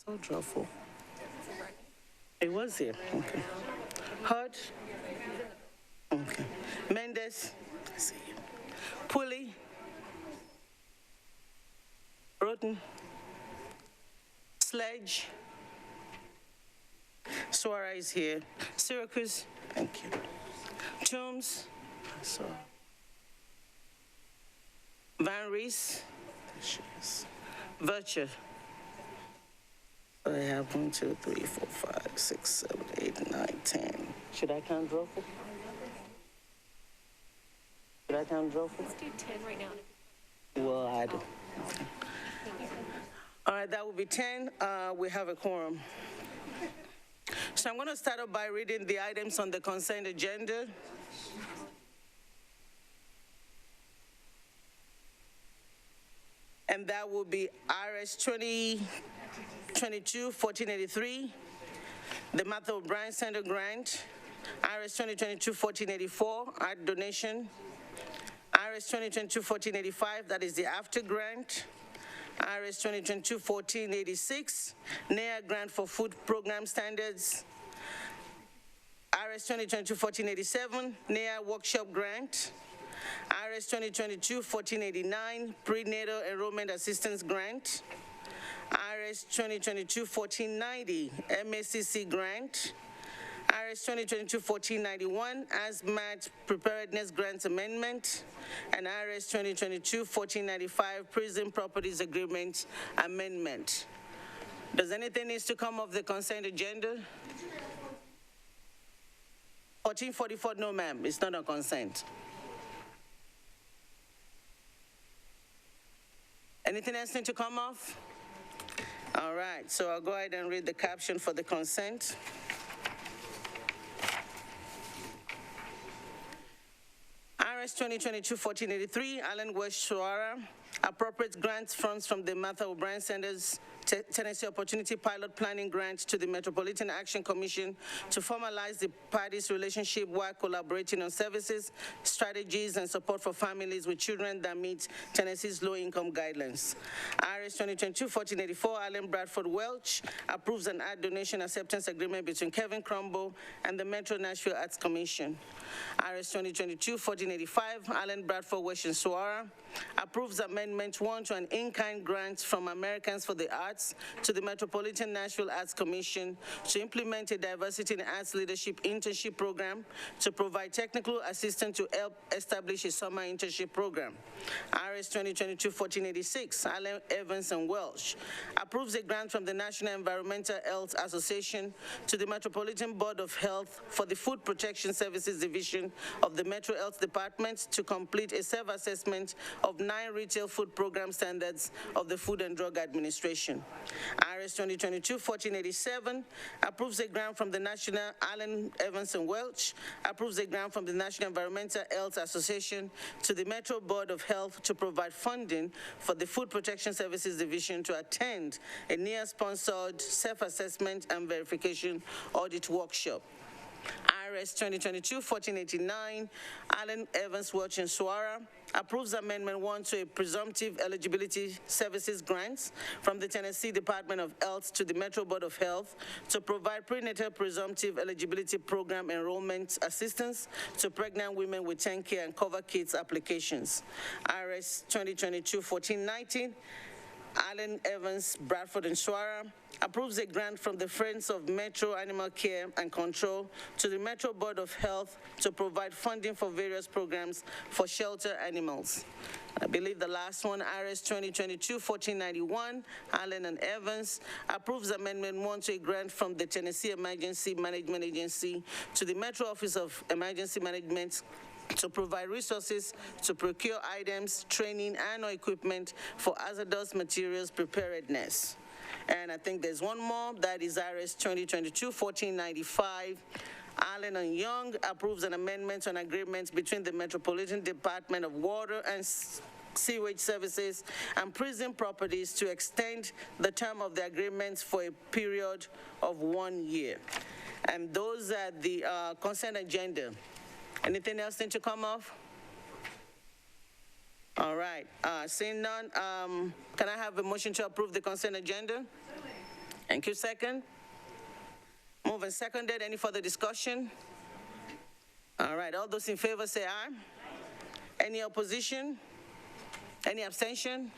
So dreadful. It was here. Okay. Hodge. Okay. Mendes. I see you. Pulley. Roten. Sledge. Suara is here. Syracuse. Thank you. Toombs. So. Van Rees. There she is. Virtue. I have 1, 2, 3, 4, 5, 6, 7, 8, 9, 10. Should I count Drawful? Should I count Drawful? Let's do 10 right now. Well, I do. Okay. All right, that will be 10. We have a quorum. So I'm going to start off by reading the items on the consent agenda. And that will be RS 2022-1483, the Martha O'Brien Center grant, RS 2022-1484, art donation, RS 2022-1485, that is the after grant, RS 2022-1486, NEA grant for food program standards, RS 2022-1487, NEA workshop grant, RS 2022-1489, prenatal enrollment assistance grant, RS 2022-1490, MACC grant, RS 2022-1491, ASMAT preparedness grant amendment, and RS 2022-1495, prison properties agreement amendment. Does anything need to come off the consent agenda? 1444, no ma'am, it's not on consent. Anything else need to come off? All right, so I'll go ahead and read the caption for the consent. RS 2022-1483, Allen West Suara, appropriate grant funds from the Martha O'Brien Center's Tennessee Opportunity Pilot Planning Grant to the Metropolitan Action Commission to formalize the parties' relationship while collaborating on services, strategies, and support for families with children that meet Tennessee's low-income guidelines. RS 2022-1484, Allen Bradford Welch, approves an art donation acceptance agreement between Kevin Crumbo and the Metro Nashville Arts Commission. RS 2022-1485, Allen Bradford Welch and Suara, approves Amendment 1 to an in-kind grant from Americans for the Arts to the Metropolitan Nashville Arts Commission to implement a diversity in arts leadership internship program to provide technical assistance to help establish a summer internship program. RS 2022-1486, Allen Evans and Welsh, approves a grant from the National Environmental Health Association to the Metropolitan Board of Health for the Food Protection Services Division of the Metro Health Department to complete a self-assessment of 9 retail food program standards of the Food and Drug Administration. RS 2022-1487 approves a grant from the National Allen Evans and Welch, approves a grant from the National Environmental Health Association to the Metro Board of Health to provide funding for the Food Protection Services Division to attend a NEA-sponsored self-assessment and verification audit workshop. RS 2022-1489, Allen Evans Welch and Suara, approves Amendment 1 to a presumptive eligibility services grants from the Tennessee Department of Health to the Metro Board of Health to provide prenatal presumptive eligibility program enrollment assistance to pregnant women with 10K and cover kids applications. RS 2022-1419, Allen Evans, Bradford, and Suara, approves a grant from the Friends of Metro Animal Care and Control to the Metro Board of Health to provide funding for various programs for shelter animals. I believe the last one, RS 2022-1491, Allen and Evans, approves Amendment 1 to a grant from the Tennessee Emergency Management Agency to the Metro Office of Emergency Management to provide resources to procure items, training, and/or equipment for hazardous materials preparedness. And I think there's one more, that is RS 2022-1495. Allen and Young approves an amendment to an agreement between the Metropolitan Department of Water and Sewage Services and Prison Properties to extend the term of the agreements for a period of 1 year. And those are the consent agenda. Anything else need to come off? All right, seeing none, can I have a motion to approve the consent agenda? Thank you. Second? Moved and seconded. Any further discussion? All right, all those in favor say aye. Any opposition? Any abstention?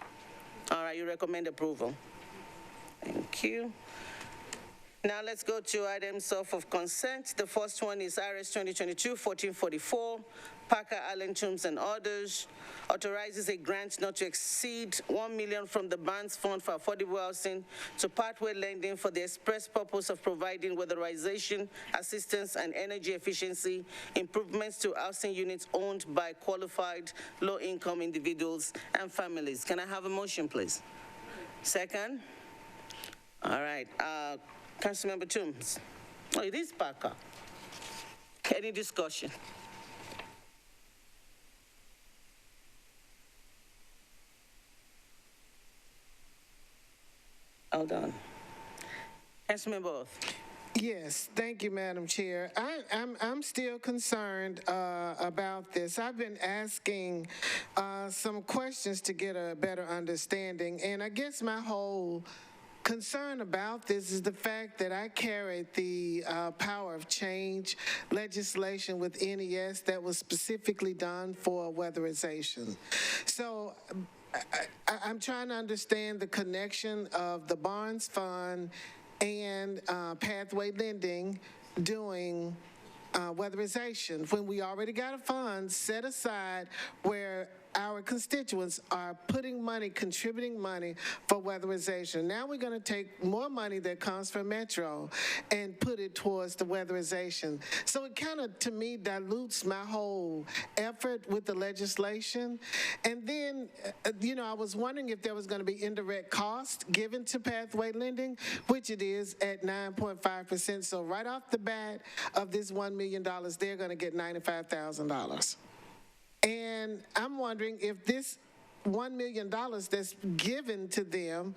All right, you recommend approval. Thank you. Now let's go to items of consent. The first one is RS 2022-1444, Parker Allen Toombs and others, authorizes a grant not to exceed $1 million from the Bonds Fund for Affordable Housing to Pathway Lending for the express purpose of providing weatherization, assistance, and energy efficiency improvements to housing units owned by qualified low-income individuals and families. Can I have a motion, please? Second? All right. Councilmember Toombs. Oh, it is Parker. Any discussion? Hold on. Councilmember Oath. Yes, thank you, Madam Chair. I'm still concerned about this. I've been asking some questions to get a better understanding, and I guess my whole concern about this is the fact that I carried the power of change legislation with NES that was specifically done for weatherization. So I'm trying to understand the connection of the Barnes Fund and Pathway Lending doing weatherization when we already got a fund set aside where our constituents are putting money, contributing money for weatherization. Now we're going to take more money that comes from Metro and put it towards the weatherization. So it kind of, to me, dilutes my whole effort with the legislation. And then, I was wondering if there was going to be indirect cost given to Pathway Lending, which it is at 9.5%. So right off the bat of this $1 million, they're going to get $95,000. And I'm wondering if this $1 million that's given to them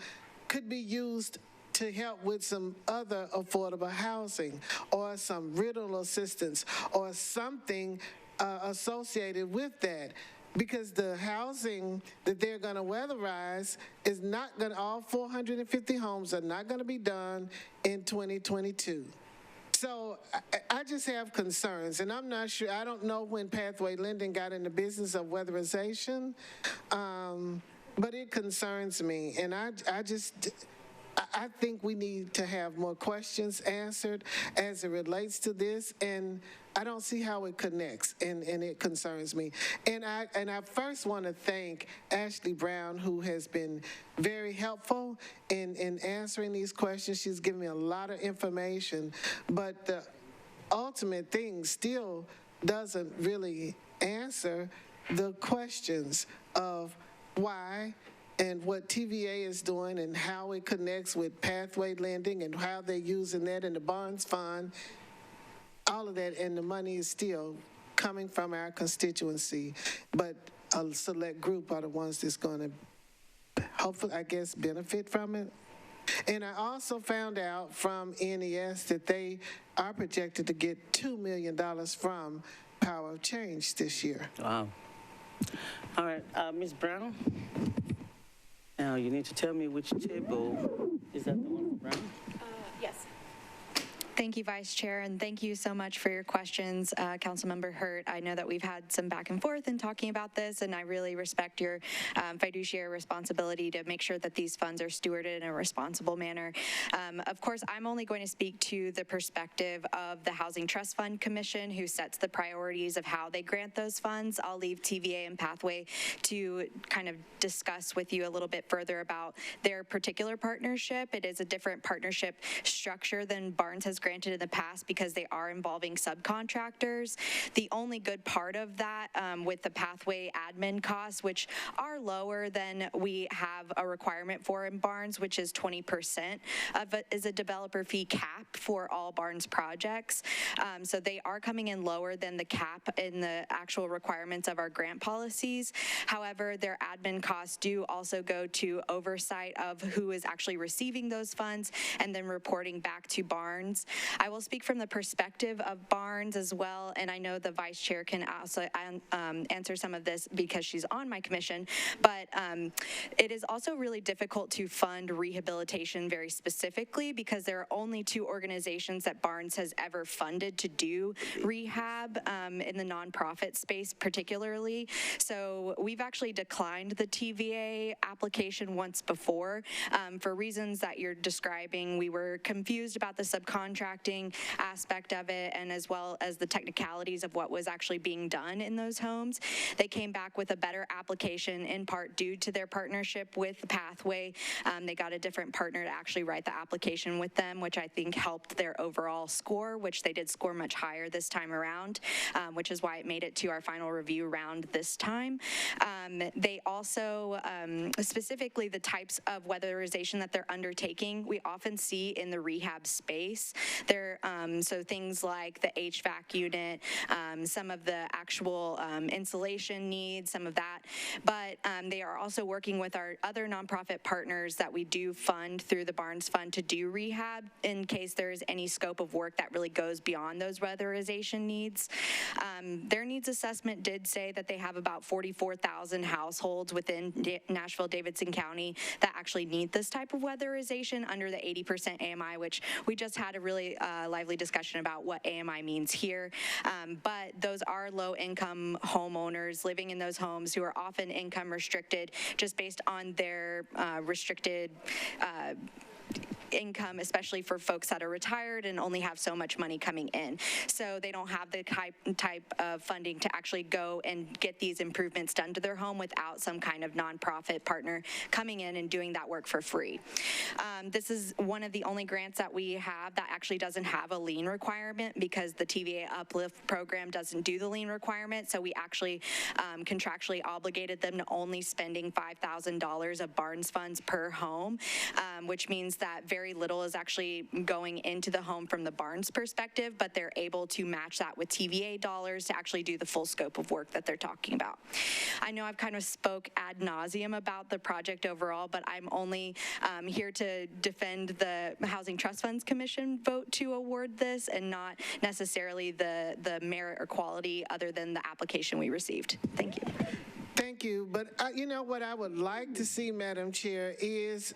could be used to help with some other affordable housing or some rental assistance or something associated with that. Because the housing that they're going to weatherize is not going to, all 450 homes are not going to be done in 2022. So I just have concerns, and I'm not sure. I don't know when Pathway Lending got in the business of weatherization, but it concerns me, and I think we need to have more questions answered as it relates to this, and I don't see how it connects, and it concerns me. And I first want to thank Ashley Brown, who has been very helpful in answering these questions. She's given me a lot of information, but the ultimate thing still doesn't really answer the questions of why and what TVA is doing and how it connects with Pathway Lending and how they're using that in the Bonds Fund. All of that, and the money is still coming from our constituency, but a select group are the ones that's going to hopefully, I guess, benefit from it. And I also found out from NES that they are projected to get $2 million from Power of Change this year. Wow. All right, Ms. Brown. Now you need to tell me which table. Is that the one for Brown? Yes. Thank you, Vice Chair, and thank you so much for your questions, Councilmember Hurt. I know that we've had some back and forth in talking about this, and I really respect your fiduciary responsibility to make sure that these funds are stewarded in a responsible manner. Of course, I'm only going to speak to the perspective of the Housing Trust Fund Commission, who sets the priorities of how they grant those funds. I'll leave TVA and Pathway to kind of discuss with you a little bit further about their particular partnership. It is a different partnership structure than Barnes has granted in the past because they are involving subcontractors. The only good part of that with the Pathway admin costs, which are lower than we have a requirement for in Barnes, which is 20% of it is a developer fee cap for all Barnes projects. So they are coming in lower than the cap in the actual requirements of our grant policies. However, their admin costs do also go to oversight of who is actually receiving those funds and then reporting back to Barnes. I will speak from the perspective of Barnes as well, and I know the vice chair can also answer some of this because she's on my commission, but it is also really difficult to fund rehabilitation very specifically because there are only 2 organizations that Barnes has ever funded to do rehab in the nonprofit space particularly. So we've actually declined the TVA application once before for reasons that you're describing. We were confused about the subcontracting aspect of it and as well as the technicalities of what was actually being done in those homes. They came back with a better application in part due to their partnership with Pathway. They got a different partner to actually write the application with them, which I think helped their overall score, which they did score much higher this time around, which is why it made it to our final review round this time. They also, specifically the types of weatherization that they're undertaking, we often see in the rehab space. So things like the HVAC unit, some of the actual insulation needs, some of that, but they are also working with our other nonprofit partners that we do fund through the Barnes Fund to do rehab in case there's any scope of work that really goes beyond those weatherization needs. Their needs assessment did say that they have about 44,000 households within Nashville, Davidson County that actually need this type of weatherization under the 80% AMI, which we just had a really lively discussion about what AMI means here. But those are low-income homeowners living in those homes who are often income restricted just based on their restricted income, especially for folks that are retired and only have so much money coming in. So they don't have the type of funding to actually go and get these improvements done to their home without some kind of nonprofit partner coming in and doing that work for free. This is one of the only grants that we have that actually doesn't have a lien requirement because the TVA Uplift program doesn't do the lien requirement. So we actually contractually obligated them to only spending $5,000 of Barnes funds per home, which means that very little is actually going into the home from the Barnes perspective, but they're able to match that with TVA dollars to actually do the full scope of work that they're talking about. I know I've kind of spoke ad nauseum about the project overall, but I'm only here to defend the Housing Trust Funds Commission vote to award this and not necessarily the merit or quality other than the application we received. Thank you. Thank you. But you know what I would like to see, Madam Chair, is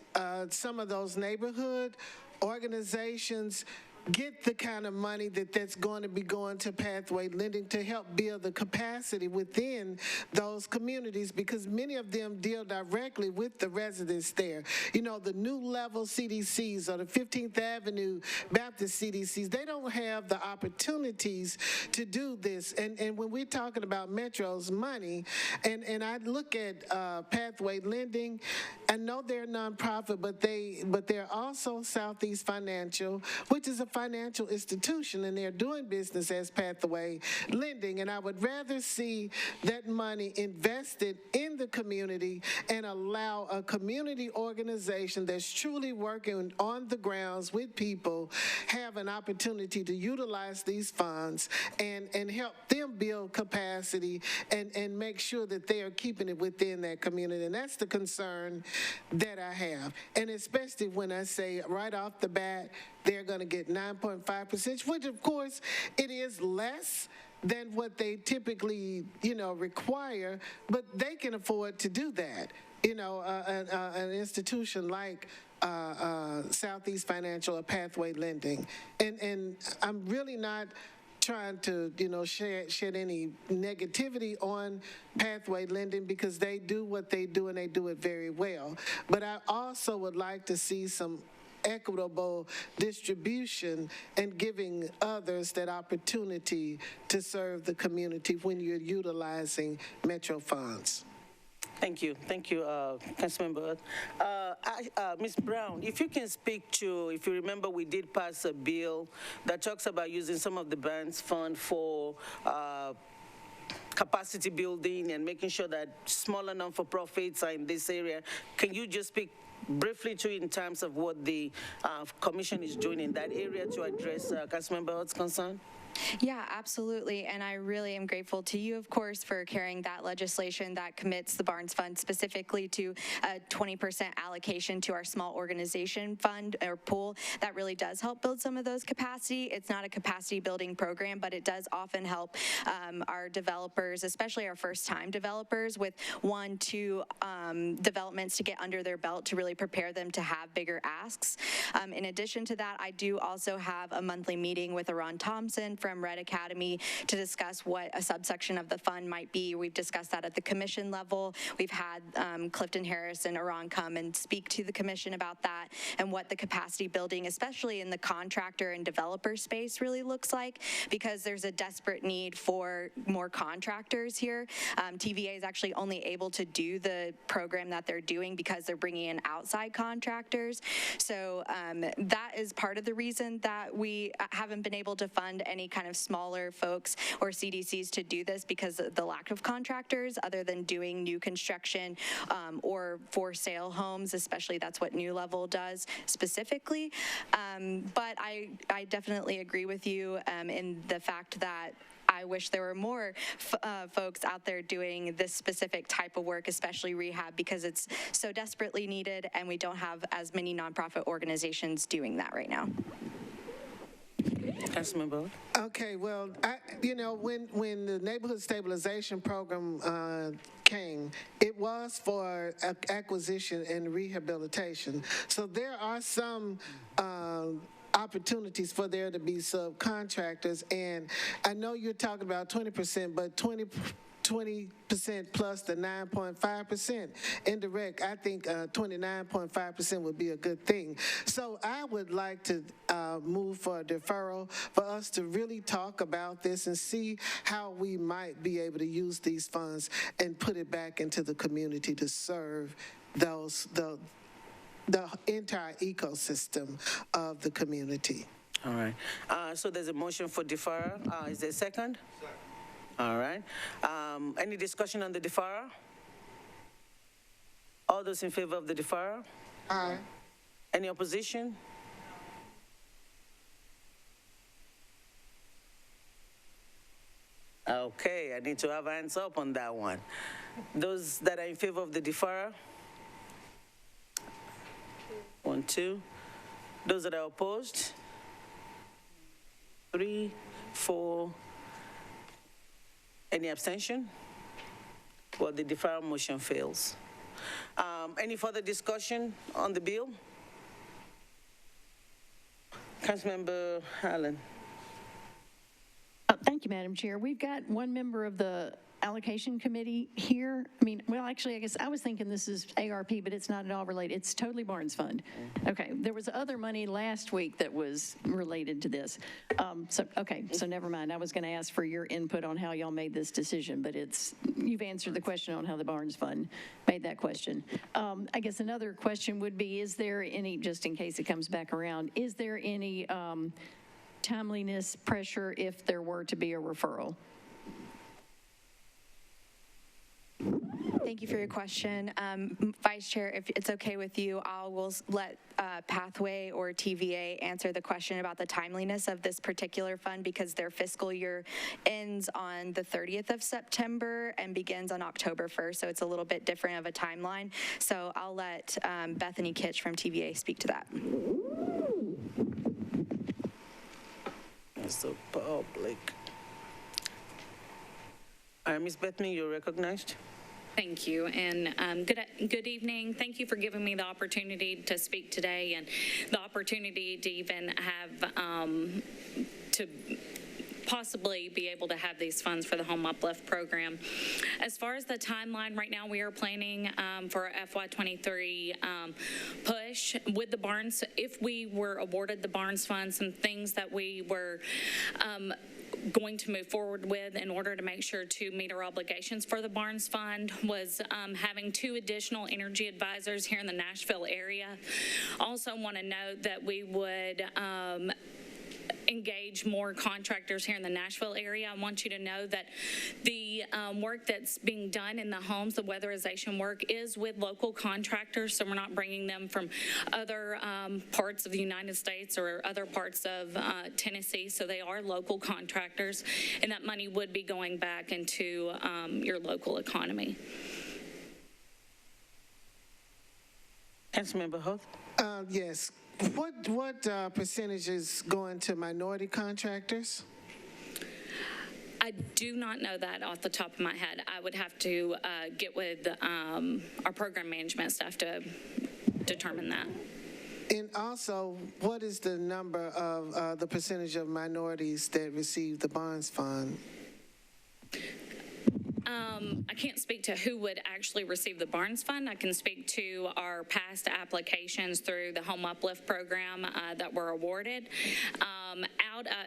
some of those neighborhood organizations get the kind of money that's going to be going to Pathway Lending to help build the capacity within those communities because many of them deal directly with the residents there. You know, the new level CDCs or the 15th Avenue Baptist CDCs, they don't have the opportunities to do this. And when we're talking about Metro's money, and I look at Pathway Lending, I know they're a nonprofit, but they're also Southeast Financial, which is a financial institution, and they're doing business as Pathway Lending. And I would rather see that money invested in the community and allow a community organization that's truly working on the grounds with people have an opportunity to utilize these funds and help them build capacity and make sure that they are keeping it within that community. And that's the concern that I have. And especially when I say right off the bat, they're going to get 9.5%, which of course it is less than what they typically, require, but they can afford to do that. An institution like Southeast Financial or Pathway Lending. And I'm really not trying to, shed any negativity on Pathway Lending because they do what they do and they do it very well. But I also would like to see some equitable distribution and giving others that opportunity to serve the community when you're utilizing Metro funds. Thank you, Councilmember. Ms. Brown, if you can speak to, if you remember, we did pass a bill that talks about using some of the Barnes fund for capacity building and making sure that smaller non-for-profits are in this area. Can you just speak briefly to in terms of what the commission is doing in that area to address Councilmember Hutt's concern? Yeah, absolutely. And I really am grateful to you, of course, for carrying that legislation that commits the Barnes Fund specifically to a 20% allocation to our small organization fund or pool. That really does help build some of those capacity. It's not a capacity building program, but it does often help our developers, especially our first-time developers, with 1-2 developments to get under their belt to really prepare them to have bigger asks. In addition to that, I do also have a monthly meeting with Aron Thompson from Red Academy to discuss what a subsection of the fund might be. We've discussed that at the commission level. We've had Clifton Harris and Aron come and speak to the commission about that and what the capacity building, especially in the contractor and developer space, really looks like, because there's a desperate need for more contractors here. TVA is actually only able to do the program that they're doing because they're bringing in outside contractors. So that is part of the reason that we haven't been able to fund any kind of smaller folks or CDCs to do this, because of the lack of contractors other than doing new construction or for sale homes, especially that's what New Level does specifically. But I definitely agree with you in the fact that I wish there were more folks out there doing this specific type of work, especially rehab, because it's so desperately needed and we don't have as many nonprofit organizations doing that right now. Councilmember. Okay, well, when the neighborhood stabilization program came, it was for acquisition and rehabilitation. So there are some opportunities for there to be subcontractors, and I know you're talking about 20%, but 20% plus the 9.5% indirect, I think 29.5% would be a good thing. So I would like to move for a deferral for us to really talk about this and see how we might be able to use these funds and put it back into the community to serve the entire ecosystem of the community. All right. So there's a motion for deferral. Is there a second? Second. All right. Any discussion on the deferral? All those in favor of the deferral? Aye. Any opposition? Okay, I need to have hands up on that one. Those that are in favor of the deferral? 1, 2. Those that are opposed? 3, 4. Any abstention? Well, the deferral motion fails. Any further discussion on the bill? Councilmember Allen. Thank you, Madam Chair. We've got one member of the allocation committee here. I mean, well, actually, I guess I was thinking this is ARP, but it's not at all related. It's totally Barnes Fund. Okay, there was other money last week that was related to this. So never mind. I was going to ask for your input on how y'all made this decision, but you've answered the question on how the Barnes Fund made that question. I guess another question would be, is there any, just in case it comes back around, is there any timeliness pressure if there were to be a referral? Thank you for your question. Vice Chair, if it's okay with you, will let Pathway or TVA answer the question about the timeliness of this particular fund, because their fiscal year ends on the 30th of September and begins on October 1st, so it's a little bit different of a timeline. So I'll let Bethany Kitch from TVA speak to that. It's the public. Ms. Bethany, you're recognized. Thank you, and good evening. Thank you for giving me the opportunity to speak today and the opportunity to even have to possibly be able to have these funds for the Home Uplift program. As far as the timeline, right now we are planning for a FY23 push with the Barnes. If we were awarded the Barnes Fund, some things that we were going to move forward with in order to make sure to meet our obligations for the Barnes Fund was having 2 additional energy advisors here in the Nashville area. Also want to note that we would engage more contractors here in the Nashville area. I want you to know that the work that's being done in the homes, the weatherization work, is with local contractors, so we're not bringing them from other parts of the United States or other parts of Tennessee, so they are local contractors, and that money would be going back into your local economy. Councilmember Hoth? Yes. What percentage is going to minority contractors? I do not know that off the top of my head. I would have to get with our program management staff to determine that. And also, what is the number of the percentage of minorities that receive the Barnes Fund? I can't speak to who would actually receive the Barnes Fund. I can speak to our past applications through the Home Uplift program that were awarded.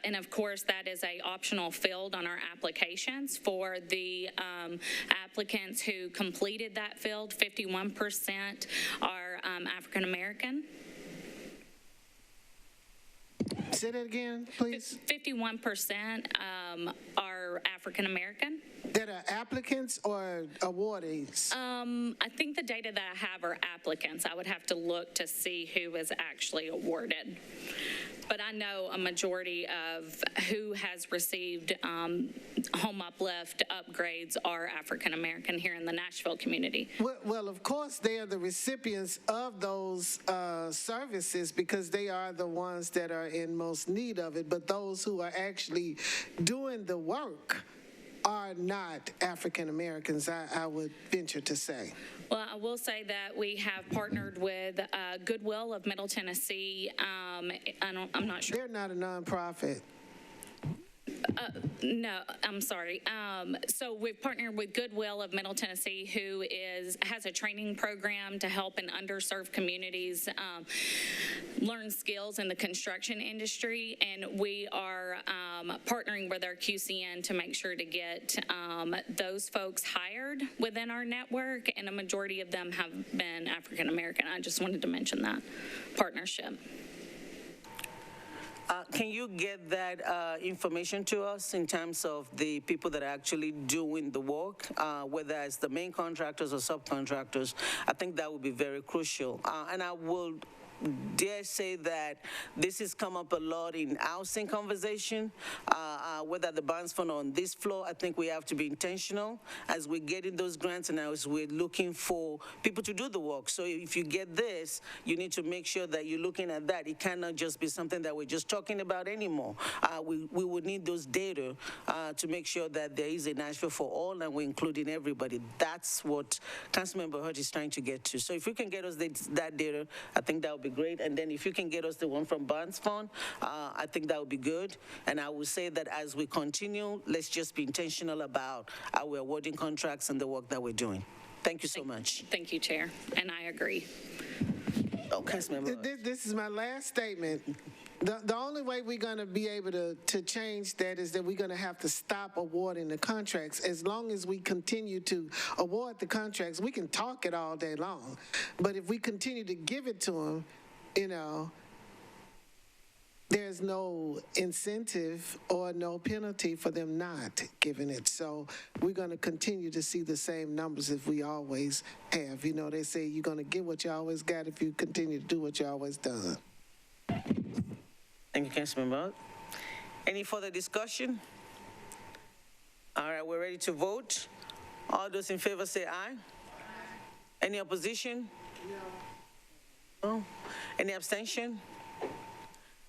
And of course, that is a optional field on our applications. For the applicants who completed that field, 51% are African American. Say that again, please. 51% are African American. That are applicants or awardees? I think the data that I have are applicants. I would have to look to see who was actually awarded. But I know a majority of who has received home uplift upgrades are African American here in the Nashville community. Well, of course, they are the recipients of those services because they are the ones that are in most need of it. But those who are actually doing the work are not African Americans, I would venture to say. Well, I will say that we have partnered with Goodwill of Middle Tennessee. I'm not sure. They're not a nonprofit. No, I'm sorry. So we've partnered with Goodwill of Middle Tennessee, who has a training program to help in underserved communities learn skills in the construction industry, and we are partnering with our QCN to make sure to get those folks hired within our network, and a majority of them have been African American. I just wanted to mention that partnership. Can you get that information to us in terms of the people that are actually doing the work, whether it's the main contractors or subcontractors? I think that would be very crucial. And I will dare say that this has come up a lot in housing conversation, whether the Barnes Fund on this floor. I think we have to be intentional as we get in those grants and as we're looking for people to do the work. So if you get this, you need to make sure that you're looking at that. It cannot just be something that we're just talking about anymore. We would need those data to make sure that there is a Nashville for all and we're including everybody. That's what Councilmember Hurt is trying to get to. So if you can get us that data, I think that would be great. And then if you can get us the one from Barnes Fund, I think that would be good. And I will say that as we continue, let's just be intentional about how we're awarding contracts and the work that we're doing. Thank you so much. Thank you, Chair, and I agree. Oh, Councilmember. This is my last statement. The only way we're going to be able to change that is that we're going to have to stop awarding the contracts. As long as we continue to award the contracts, we can talk it all day long. But if we continue to give it to them, there's no incentive or no penalty for them not giving it. So we're going to continue to see the same numbers as we always have. They say you're going to get what you always got if you continue to do what you always done. Thank you, Councilmember. Any further discussion? All right, we're ready to vote. All those in favor say aye. Any opposition? No. Any abstention?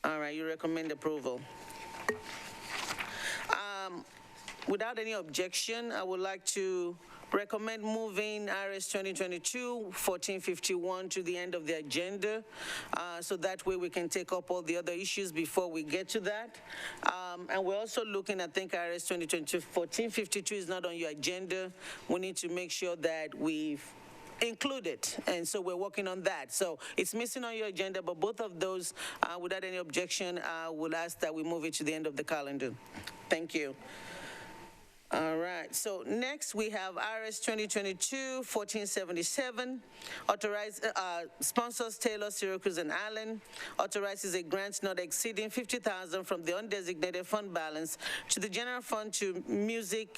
All right, you recommend approval. Without any objection, I would like to recommend moving RS 2022-1451 to the end of the agenda, so that way we can take up all the other issues before we get to that. And we're also looking, I think RS 2022-1452 is not on your agenda. We need to make sure that we've include it, and so we're working on that. So it's missing on your agenda, but both of those, without any objection, we'll ask that we move it to the end of the calendar. Thank you. All right, so next we have RS 2022-1477, sponsors Taylor, Syracuse, and Allen, authorizes a grant not exceeding $50,000 from the undesignated fund balance to the general fund to Music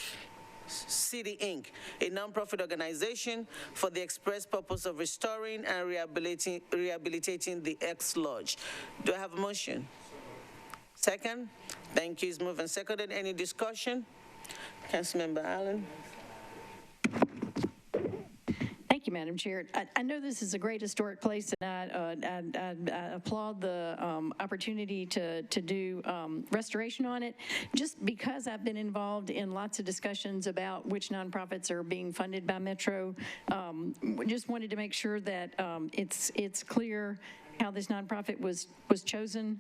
City, Inc., a nonprofit organization for the express purpose of restoring and rehabilitating the ex-lodge. Do I have a motion? Second? Thank you. It's moved and seconded. Any discussion? Councilmember Allen. Thank you, Madam Chair. I know this is a great historic place, and I applaud the opportunity to do restoration on it. Just because I've been involved in lots of discussions about which nonprofits are being funded by Metro, just wanted to make sure that it's clear how this nonprofit was chosen.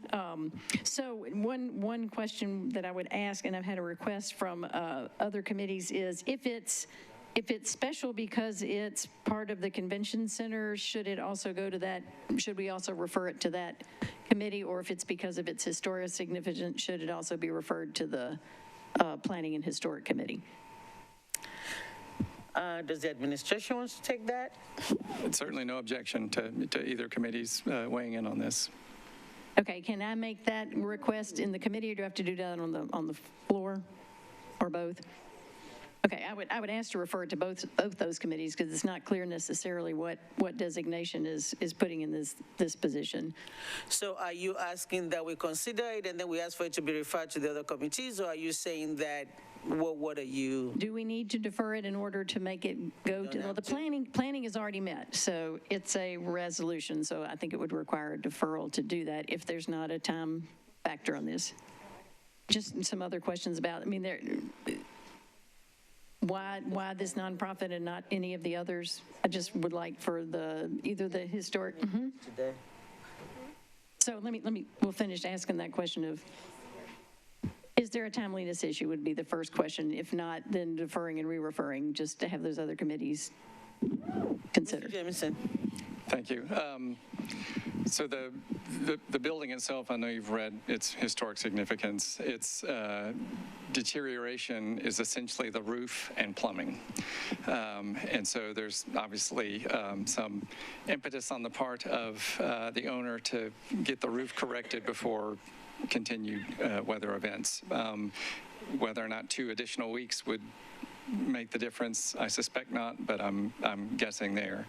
So one question that I would ask, and I've had a request from other committees, is if it's special because it's part of the convention center, should it also go to that, should we also refer it to that committee? Or if it's because of its historic significance, should it also be referred to the Planning and Historic Committee? Does the administration want to take that? Certainly no objection to either committees weighing in on this. Okay, can I make that request in the committee, or do I have to do that on the floor, or both? Okay, I would ask to refer it to both those committees, because it's not clear necessarily what designation is putting in this position. So are you asking that we consider it and then we ask for it to be referred to the other committees, or are you saying that, what are you? Do we need to defer it in order to make it go to, well, the planning is already met, so it's a resolution, so I think it would require a deferral to do that if there's not a time factor on this. Just some other questions about, I mean, why this nonprofit and not any of the others? I just would like for either the historic. Today. So we'll finish asking that question of, is there a timeliness issue would be the first question. If not, then deferring and re-referring, just to have those other committees consider. Mr. Jameson. Thank you. So the building itself, I know you've read its historic significance. Its deterioration is essentially the roof and plumbing. And so there's obviously some impetus on the part of the owner to get the roof corrected before continued weather events. Whether or not 2 additional weeks would make the difference, I suspect not, but I'm guessing there.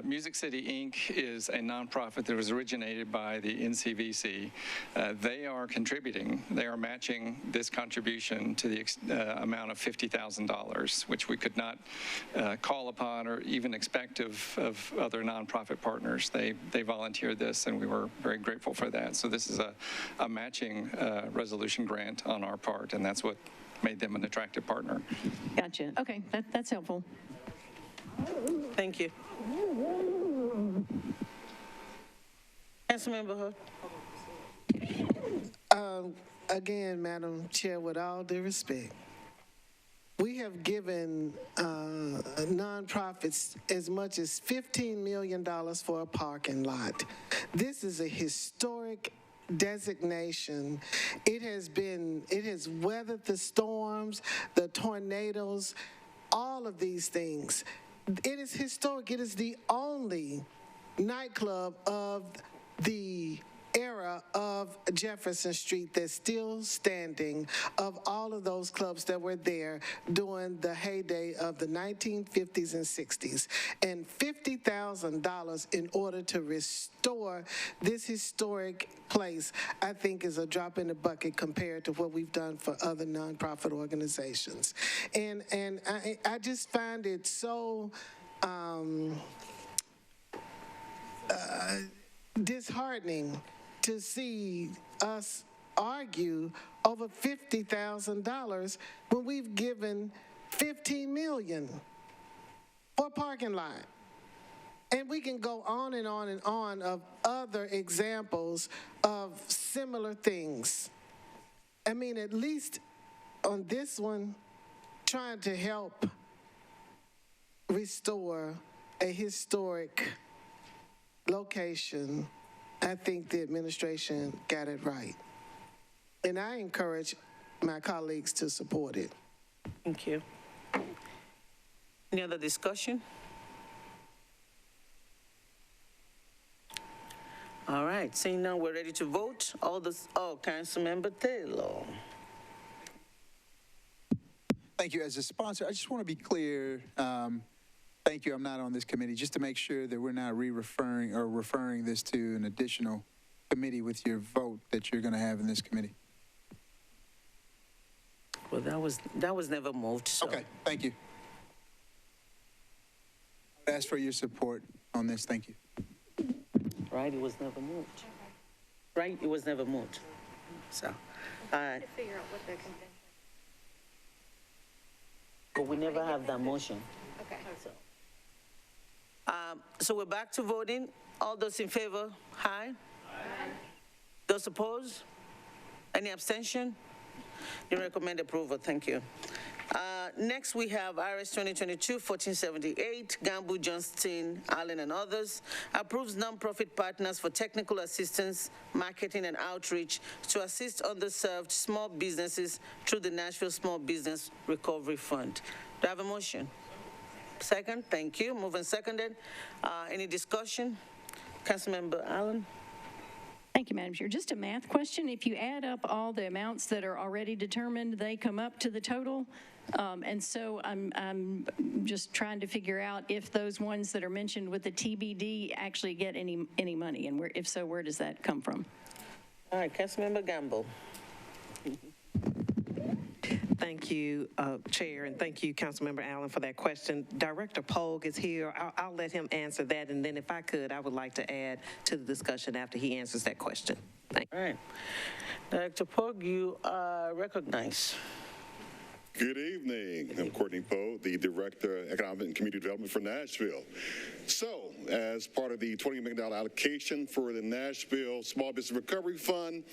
Music City, Inc. is a nonprofit that was originated by the NCVC. They are contributing, they are matching this contribution to the amount of $50,000, which we could not call upon or even expect of other nonprofit partners. They volunteered this, and we were very grateful for that. So this is a matching resolution grant on our part, and that's what made them an attractive partner. Gotcha. Okay, that's helpful. Thank you. Councilmember Hood. Again, Madam Chair, with all due respect, we have given nonprofits as much as $15 million for a parking lot. This is a historic designation. It has weathered the storms, the tornadoes, all of these things. It is historic. It is the only nightclub of the era of Jefferson Street that's still standing, of all of those clubs that were there during the heyday of the 1950s and 60s. And $50,000 in order to restore this historic place, I think, is a drop in the bucket compared to what we've done for other nonprofit organizations. And I just find it so disheartening to see us argue over $50,000 when we've given $15 million for a parking lot. And we can go on and on and on of other examples of similar things. I mean, at least on this one, trying to help restore a historic location, I think the administration got it right. And I encourage my colleagues to support it. Thank you. Any other discussion? All right, seeing none, we're ready to vote. Councilmember Taylor. Thank you. As a sponsor, I just want to be clear. Thank you. I'm not on this committee, just to make sure that we're not referring or referring this to an additional committee with your vote that you're going to have in this committee. Well, that was never moved, so. Okay, thank you. I ask for your support on this. Thank you. Right, it was never moved. Right, it was never moved. So, all right. Figure out what the convention. But we never have that motion. Okay. So we're back to voting. All those in favor, aye. Those opposed? Any abstention? You recommend approval. Thank you. Next, we have RS 2022-1478, Gamble, Johnston, Allen, and others, approves nonprofit partners for technical assistance, marketing, and outreach to assist underserved small businesses through the Nashville Small Business Recovery Fund. Do I have a motion? Second, thank you. Moved and seconded. Any discussion? Councilmember Allen? Thank you, Madam Chair. Just a math question. If you add up all the amounts that are already determined, they come up to the total. And so I'm just trying to figure out if those ones that are mentioned with the TBD actually get any money, and if so, where does that come from? All right, Councilmember Gamble. Thank you, Chair, and thank you, Councilmember Allen, for that question. Director Pogue is here. I'll let him answer that, and then if I could, I would like to add to the discussion after he answers that question. Thank you. All right. Director Pogue, you are recognized. Good evening. I'm Courtney Poe, the Director of Economic and Community Development for Nashville. So, as part of the $20 million allocation for the Nashville Small Business Recovery Fund,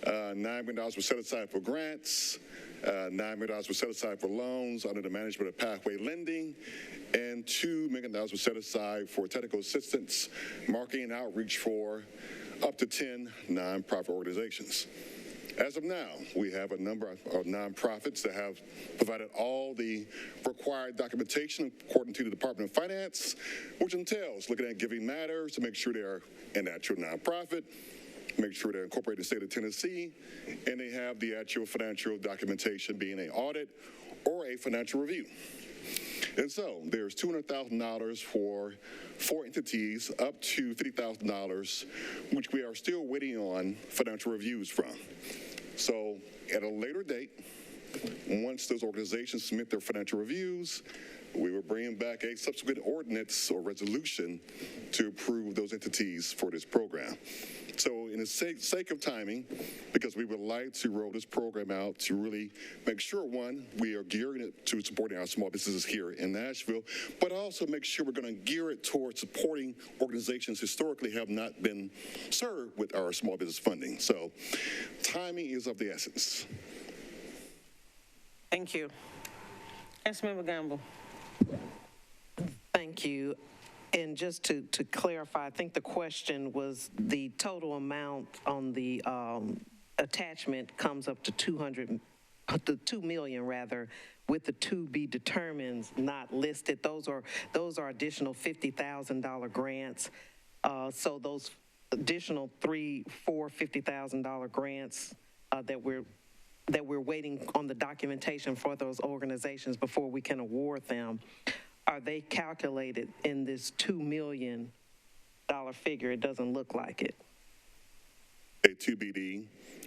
$9 million was set aside for grants, $9 million was set aside for loans under the management of Pathway Lending, and $2 million was set aside for technical assistance, marketing, and outreach for up to 10 nonprofit organizations. As of now, we have a number of nonprofits that have provided all the required documentation according to the Department of Finance, which entails looking at giving matters to make sure they're an actual nonprofit, make sure they're incorporated in the state of Tennessee, and they have the actual financial documentation being an audit or a financial review. And so there's $200,000 for 4 entities, up to $50,000, which we are still waiting on financial reviews from. So at a later date, once those organizations submit their financial reviews, we will bring back a subsequent ordinance or resolution to approve those entities for this program. So in the sake of timing, because we would like to roll this program out to really make sure, one, we are gearing it to supporting our small businesses here in Nashville, but also make sure we're going to gear it towards supporting organizations historically have not been served with our small business funding. So timing is of the essence. Thank you. Councilmember Gamble. Thank you. And just to clarify, I think the question was the total amount on the attachment comes up to $2 million rather, with the to be determined not listed. Those are additional $50,000 grants. So those additional 3, 4 $50,000 grants that we're waiting on the documentation for those organizations before we can award them. Are they calculated in this $2 million figure? It doesn't look like it. A TBD,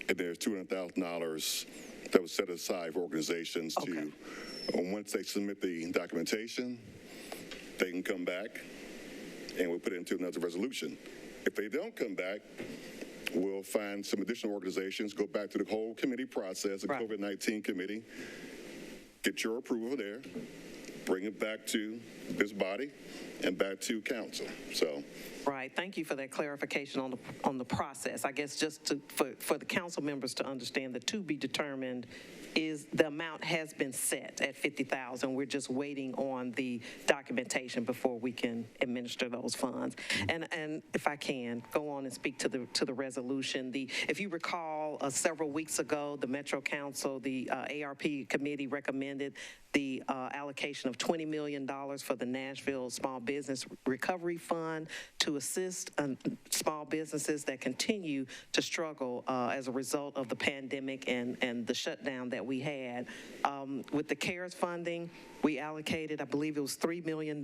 and there's $200,000 that was set aside for organizations to, once they submit the documentation, they can come back and we'll put it into another resolution. If they don't come back, we'll find some additional organizations, go back to the whole committee process, the COVID-19 committee, get your approval there, bring it back to this body and back to council. So Right, thank you for that clarification on the process. I guess just for the council members to understand, the to be determined is the amount has been set at $50,000. We're just waiting on the documentation before we can administer those funds. And if I can, go on and speak to the resolution. If you recall, several weeks ago, the Metro Council, the ARP committee recommended the allocation of $20 million for the Nashville Small Business Recovery Fund to assist small businesses that continue to struggle as a result of the pandemic and the shutdown that we had. With the CARES funding, we allocated, I believe it was $3 million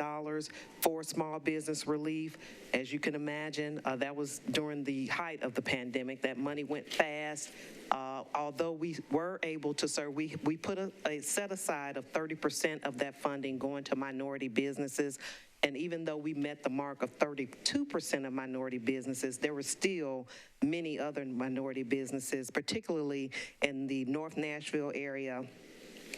for small business relief. As you can imagine, that was during the height of the pandemic. That money went fast. Although we were able to serve, we put a set aside of 30% of that funding going to minority businesses. And even though we met the mark of 32% of minority businesses, there were still many other minority businesses, particularly in the North Nashville area,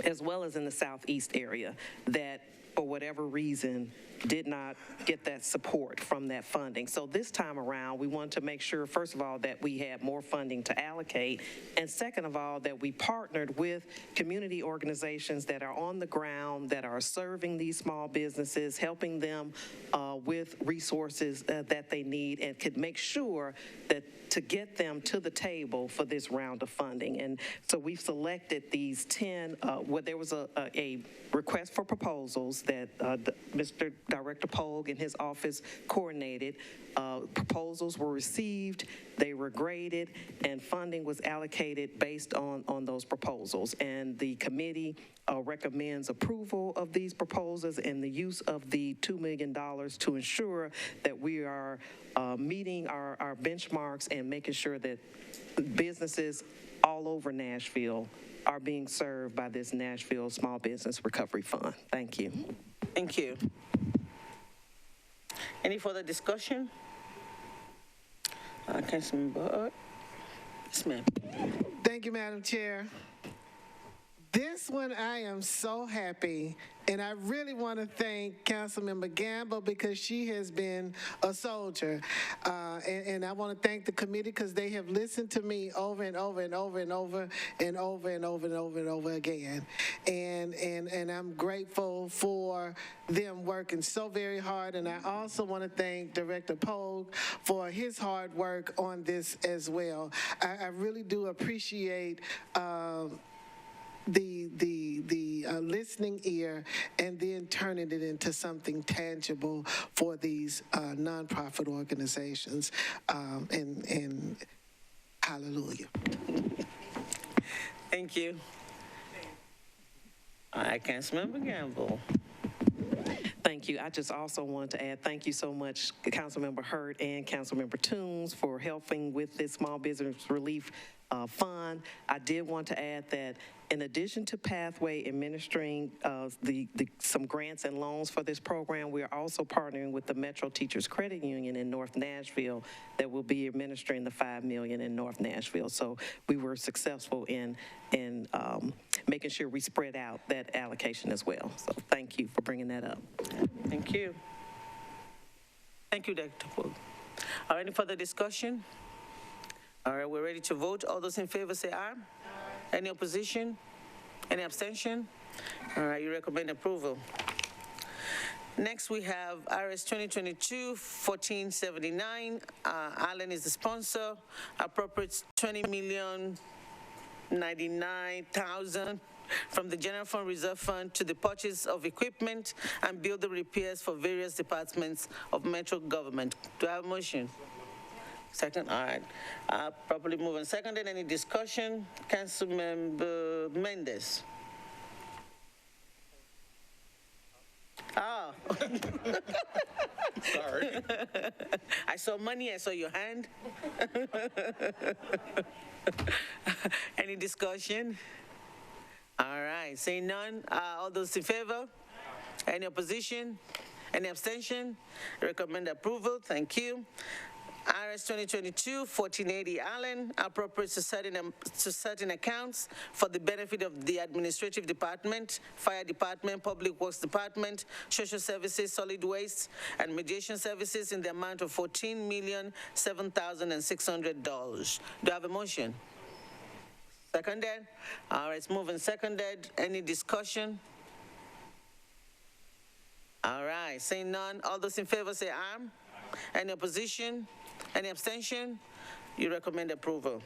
as well as in the Southeast area, that for whatever reason did not get that support from that funding. So this time around, we wanted to make sure, first of all, that we had more funding to allocate, and second of all, that we partnered with community organizations that are on the ground, that are serving these small businesses, helping them with resources that they need, and could make sure that to get them to the table for this round of funding. And so we've selected these 10, there was a request for proposals that Mr. Director Pogue and his office coordinated. Proposals were received, they were graded, and funding was allocated based on those proposals. And the committee recommends approval of these proposals and the use of the $2 million to ensure that we are meeting our benchmarks and making sure that businesses all over Nashville are being served by this Nashville Small Business Recovery Fund. Thank you. Thank you. Any further discussion? Councilmember, yes, ma'am. Thank you, Madam Chair. This one, I am so happy, and I really want to thank Councilmember Gamble because she has been a soldier. And I want to thank the committee because they have listened to me over and over and over and over and over and over and over and over again. And I'm grateful for them working so very hard. And I also want to thank Director Pogue for his hard work on this as well. I really do appreciate the listening ear and then turning it into something tangible for these nonprofit organizations. And hallelujah. Thank you. All right, Councilmember Gamble. Thank you. I just also wanted to add thank you so much, Councilmember Hurt and Councilmember Toombs, for helping with this small business relief fund. I did want to add that in addition to Pathway administering some grants and loans for this program, we are also partnering with the Metro Teachers Credit Union in North Nashville that will be administering the $5 million in North Nashville. So we were successful in making sure we spread out that allocation as well. So thank you for bringing that up. Thank you. Thank you, Dr. Pogue. Are any further discussion? All right, we're ready to vote. All those in favor say aye. Aye. Any opposition? Any abstention? All right, you recommend approval. Next, we have RS 2022-1479. Allen is the sponsor. Appropriates $20,099,000 from the General Fund Reserve Fund to the purchase of equipment and building repairs for various departments of Metro government. Do I have a motion? Second, all right. Properly moved and seconded. Any discussion? Councilmember Mendes. Oh. Sorry. I saw money, I saw your hand. Any discussion? All right, saying none. All those in favor? Any opposition? Any abstention? Recommend approval. Thank you. IRS 2022-1480 Allen appropriates to certain accounts for the benefit of the Administrative Department, Fire Department, Public Works Department, Social Services, Solid Waste, and Mediation Services in the amount of $14,007,600. Do I have a motion? Seconded? All right, it's moving seconded. Any discussion? All right, seeing none, all those in favor say aye. Any opposition? Any abstention? You recommend approval.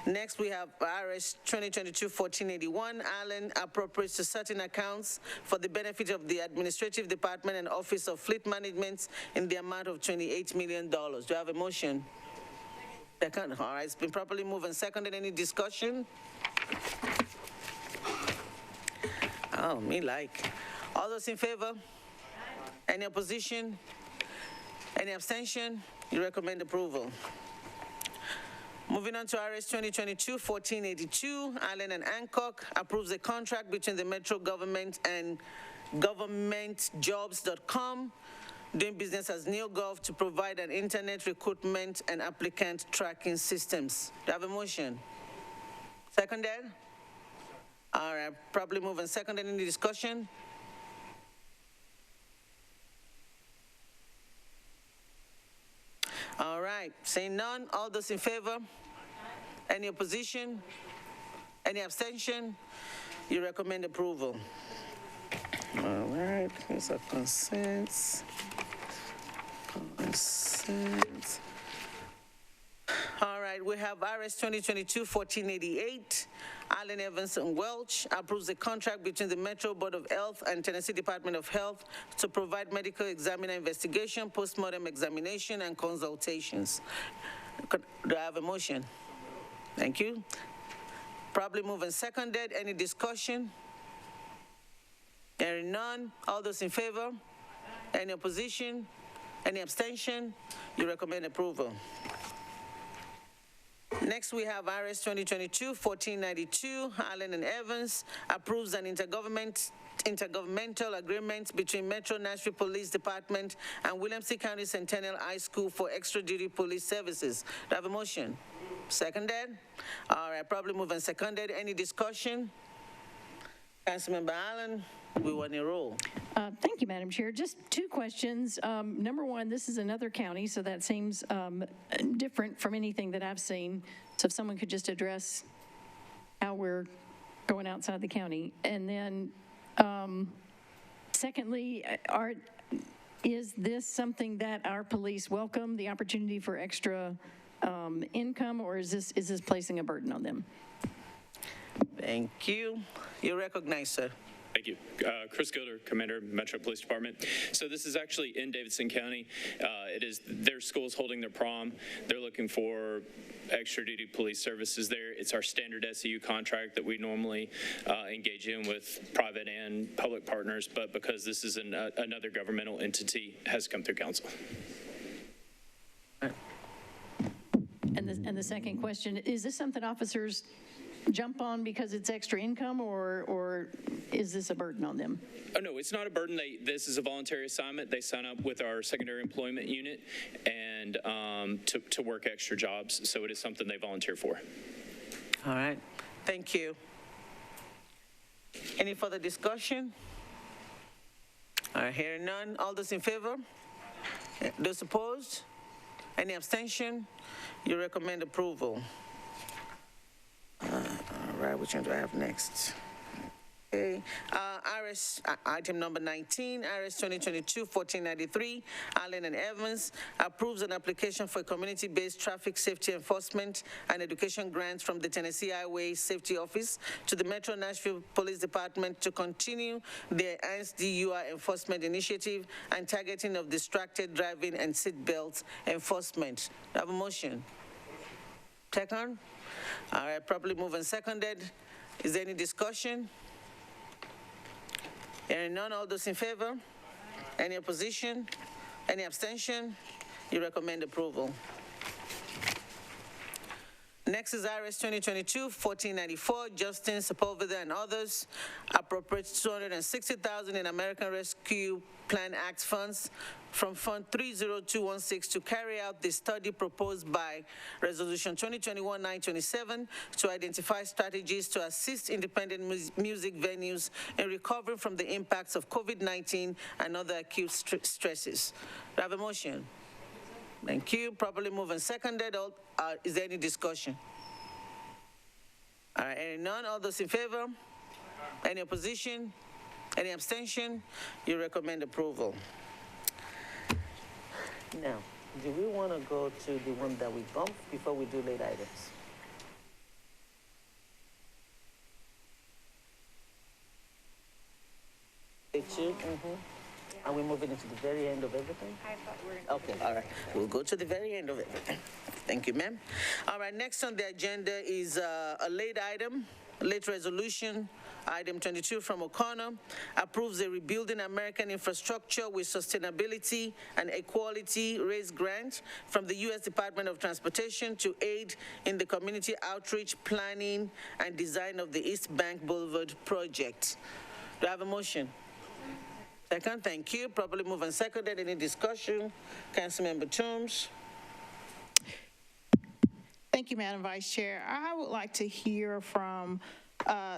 Next, we have IRS 2022-1481, Allen appropriates to certain accounts for the benefit of the Administrative Department and Office of Fleet Management in the amount of $28 million. Do I have a motion? Second. All right, it's been properly moved and seconded. Any discussion? Oh, me like. All those in favor? Any opposition? Any abstention? You recommend approval. Moving on to IRS 2022-1482, Allen and Hancock approves a contract between the Metro government and governmentjobs.com, doing business as NeoGov, to provide an internet recruitment and applicant tracking systems. Do I have a motion? Seconded? All right, probably move and seconded. Any discussion? All right, saying none, all those in favor? Any opposition? Any abstention? You recommend approval. All right, here's a consent. All right, we have IRS 2022-1488. Allen, Evans, and Welch approves a contract between the Metro Board of Health and Tennessee Department of Health to provide medical examiner investigation, postmortem examination, and consultations. Do I have a motion? Thank you. Probably moved and seconded. Any discussion? Hearing none. All those in favor? Any opposition? Any abstention? You recommend approval. Next, we have IRS 2022-1492. Allen and Evans approves an intergovernmental agreement between Metro Nashville Police Department and Williamson County Centennial High School for extra duty police services. Do I have a motion? Seconded? All right, probably move and seconded. Any discussion? Councilmember Allen, we want a roll. Thank you, Madam Chair. Just two questions. Number one, this is another county, so that seems different from anything that I've seen. So if someone could just address how we're going outside the county. And then secondly, is this something that our police welcome, the opportunity for extra income, or is this placing a burden on them? Thank you. You recognize, sir. Thank you. Chris Gilder, Commander, Metro Police Department. So this is actually in Davidson County. It is their school's holding their prom. They're looking for extra duty police services there. It's our standard SEU contract that we normally engage in with private and public partners, but because this is another governmental entity, has come through council. And the second question, is this something officers jump on because it's extra income, or is this a burden on them? Oh, no, it's not a burden. This is a voluntary assignment. They sign up with our secondary employment unit and to work extra jobs. So it is something they volunteer for. All right. Thank you. Any further discussion? All right, hearing none. All those in favor? Those opposed? Any abstention? You recommend approval. All right, which one do I have next? Okay. IRS, item number 19, IRS 2022-1493, Allen and Evans approves an application for community-based traffic safety enforcement and education grants from the Tennessee Highway Safety Office to the Metro Nashville Police Department to continue the enhanced DUI enforcement initiative and targeting of distracted driving and seatbelt enforcement. Do I have a motion? Second? All right, properly moved and seconded. Is there any discussion? Hearing none, all those in favor? Any opposition? Any abstention? You recommend approval. Next is IRS 2022-1494, Justin Sepulveda and others appropriates $260,000 in American Rescue Plan Act funds from Fund 30216 to carry out the study proposed by Resolution 2021-927 to identify strategies to assist independent music venues in recovering from the impacts of COVID-19 and other acute stresses. Do I have a motion? Thank you. Properly moved and seconded. Is there any discussion? All right, hearing none. All those in favor? Any opposition? Any abstention? You recommend approval. Now, do we want to go to the one that we bumped before we do late items? Are we moving into the very end of everything? I thought we were going to. Okay, all right. We'll go to the very end of everything. Thank you, ma'am. All right, next on the agenda is a late item, late resolution. Item 22 from O'Connor approves a Rebuilding American Infrastructure with Sustainability and Equality raise grant from the U.S. Department of Transportation to aid in the community outreach, planning, and design of the East Bank Boulevard project. Do I have a motion? Second, thank you. Properly moved and seconded. Any discussion? Councilmember Toombs. Thank you, Madam Vice Chair. I would like to hear from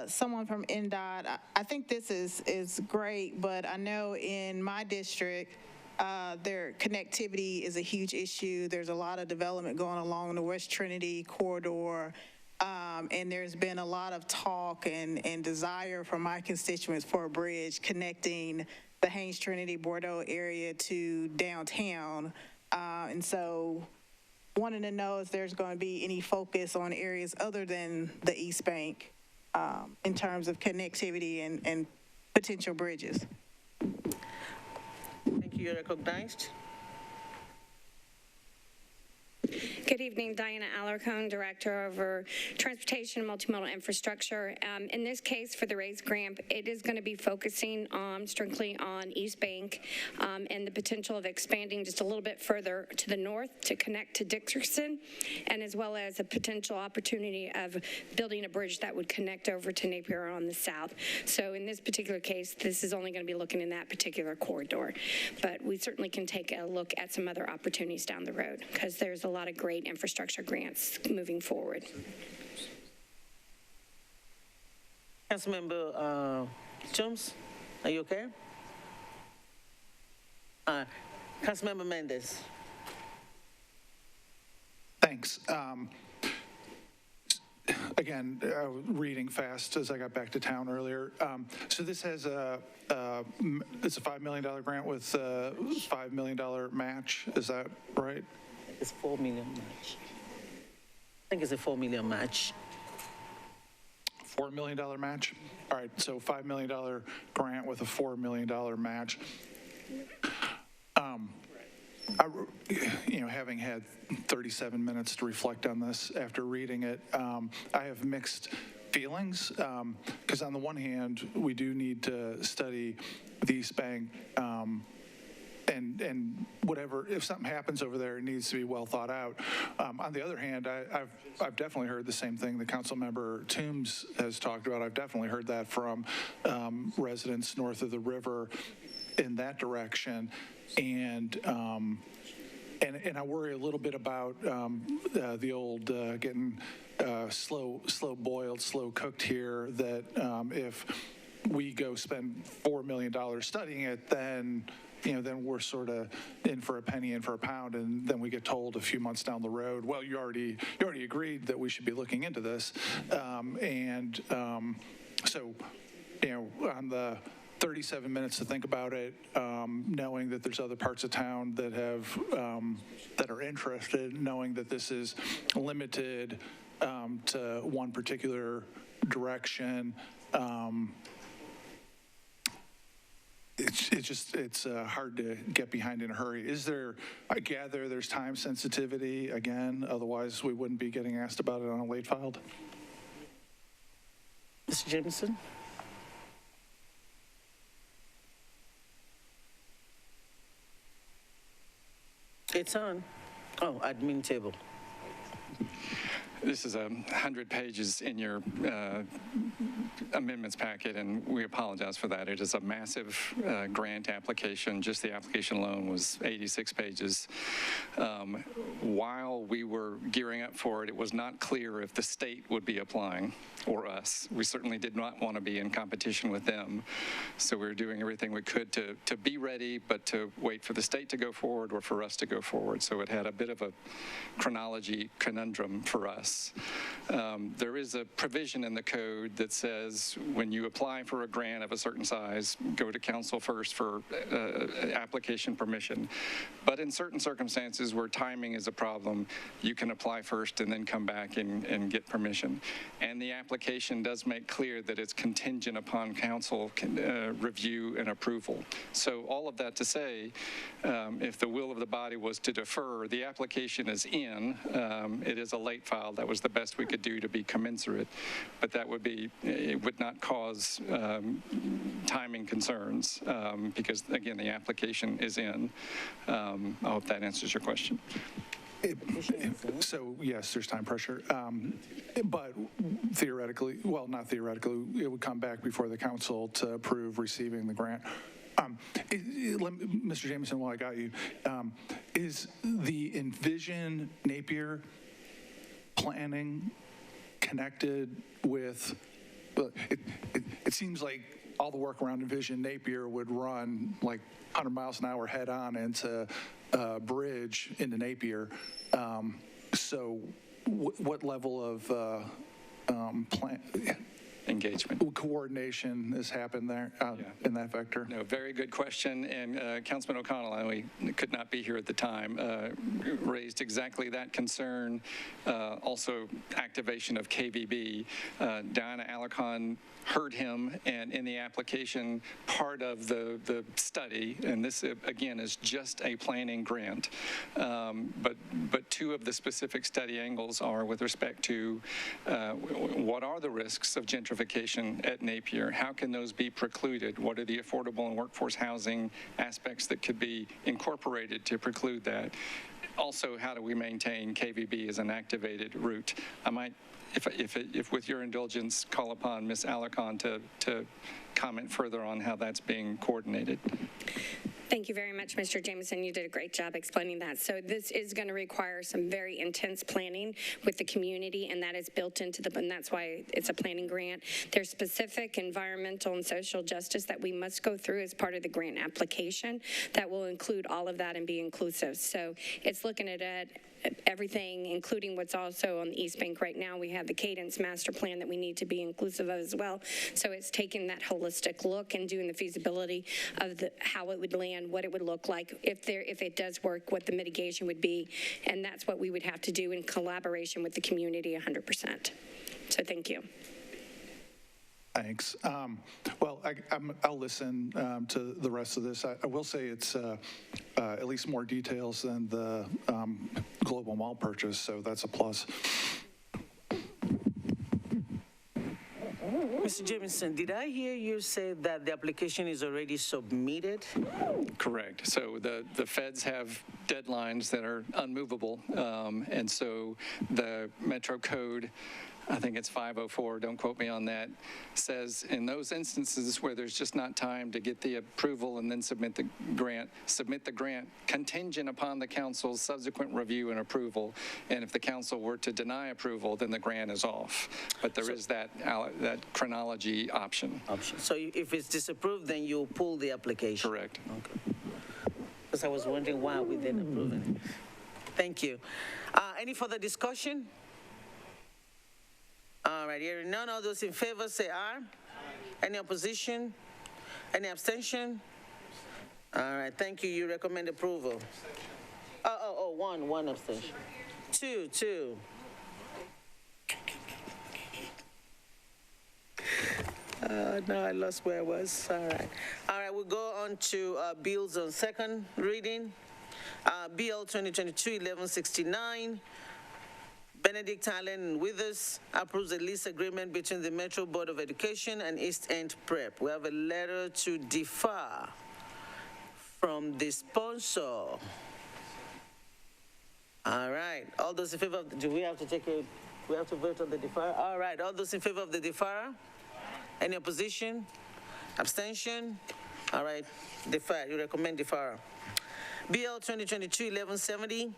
someone from NDOT. I think this is great, but I know in my district, their connectivity is a huge issue. There's a lot of development going along the West Trinity corridor, and there's been a lot of talk and desire from my constituents for a bridge connecting the Haynes Trinity Bordeaux area to downtown. And so wanting to know if there's going to be any focus on areas other than the East Bank in terms of connectivity and potential bridges. Thank you. You're recognized. Good evening, Diana Alarcon, Director over Transportation and Multimodal Infrastructure. In this case, for the RAISE grant, it is going to be focusing strictly on East Bank and the potential of expanding just a little bit further to the north to connect to Dickerson, and as well as a potential opportunity of building a bridge that would connect over to Napier on the south. So in this particular case, this is only going to be looking in that particular corridor. But we certainly can take a look at some other opportunities down the road because there's a lot of great infrastructure grants moving forward. Councilmember Jones, are you okay? Councilmember Mendez. Thanks. Again, reading fast as I got back to town earlier. So this has it's a $5 million grant with a $5 million match. Is that right? It's $4 million match. I think it's a $4 million match. $4 million match? All right, so $5 million grant with a $4 million match. Having had 37 minutes to reflect on this after reading it, I have mixed feelings because on the one hand, we do need to study the East Bank and whatever, if something happens over there, it needs to be well thought out. On the other hand, I've definitely heard the same thing that Councilmember Toombs has talked about. I've definitely heard that from residents north of the river in that direction. And I worry a little bit about the old getting slow boiled, slow cooked here, that if we go spend $4 million studying it, then we're sort of in for a penny, in for a pound, and then we get told a few months down the road, well, you already agreed that we should be looking into this. So, on the 37 minutes to think about it, knowing that there's other parts of town that have that are interested, knowing that this is limited to one particular direction. It's hard to get behind in a hurry. I gather there's time sensitivity again, otherwise we wouldn't be getting asked about it on a late filed. Mr. Jameson? It's on. Oh, admin table. This is 100 pages in your amendments packet, and we apologize for that. It is a massive grant application. Just the application alone was 86 pages. While we were gearing up for it, it was not clear if the state would be applying or us. We certainly did not want to be in competition with them. So we were doing everything we could to be ready, but to wait for the state to go forward or for us to go forward. So it had a bit of a chronology conundrum for us. There is a provision in the code that says when you apply for a grant of a certain size, go to council first for application permission. But in certain circumstances where timing is a problem, you can apply first and then come back and get permission. And the application does make clear that it's contingent upon council review and approval. So all of that to say, if the will of the body was to defer, the application is in. It is a late file. That was the best we could do to be commensurate, but that would be, it would not cause timing concerns because, again, the application is in. I hope that answers your question. So, yes, there's time pressure. But theoretically, well, not theoretically, it would come back before the council to approve receiving the grant. Mr. Jameson, while I got you, is the Envision Napier planning connected with, it seems like all the work around Envision Napier would run like 100 miles an hour head on into bridge into Napier. So what level of engagement, coordination has happened there in that vector? No, very good question. And Councilman O'Connell, I could not be here at the time, raised exactly that concern. Also, activation of KVB. Diana Alarcon heard him, and in the application, part of the study, and this again is just a planning grant, but two of the specific study angles are with respect to what are the risks of gentrification at Napier? How can those be precluded? What are the affordable and workforce housing aspects that could be incorporated to preclude that? Also, how do we maintain KVB as an activated route? I might, if with your indulgence, call upon Ms. Alarcon to comment further on how that's being coordinated. Thank you very much, Mr. Jameson. You did a great job explaining that. So this is going to require some very intense planning with the community, and that is built into and that's why it's a planning grant. There's specific environmental and social justice that we must go through as part of the grant application that will include all of that and be inclusive. So it's looking at everything, including what's also on the East Bank right now. We have the Cadence Master Plan that we need to be inclusive of as well. So it's taking that holistic look and doing the feasibility of how it would land, what it would look like if it does work, what the mitigation would be, and that's what we would have to do in collaboration with the community 100%. So thank you. Thanks. Well, I'll listen to the rest of this. I will say it's at least more details than the global mall purchase, so that's a plus. Mr. Jameson, did I hear you say that the application is already submitted? Correct. So the feds have deadlines that are unmovable, and so the Metro Code, I think it's 504, don't quote me on that, says in those instances where there's just not time to get the approval and then submit the grant contingent upon the council's subsequent review and approval. And if the council were to deny approval, then the grant is off. But there is that chronology option. So if it's disapproved, then you pull the application? Correct. Okay. Because I was wondering why we didn't approve it. Thank you. Any further discussion? All right, hearing none, all those in favor say aye. Any opposition? Any abstention? All right, thank you. You recommend approval. One abstention. Two. No, I lost where I was. All right, we'll go on to bills on second reading. Bill 2022-1169. Benedict Allen and Withers approves a lease agreement between the Metro Board of Education and East End Prep. We have a letter to defer from the sponsor. All right. All those in favor, do we have to take a We have to vote on the deferral. All right, all those in favor of the deferral? Any opposition? Abstention? All right, defer. You recommend deferral. BL 2022-1170,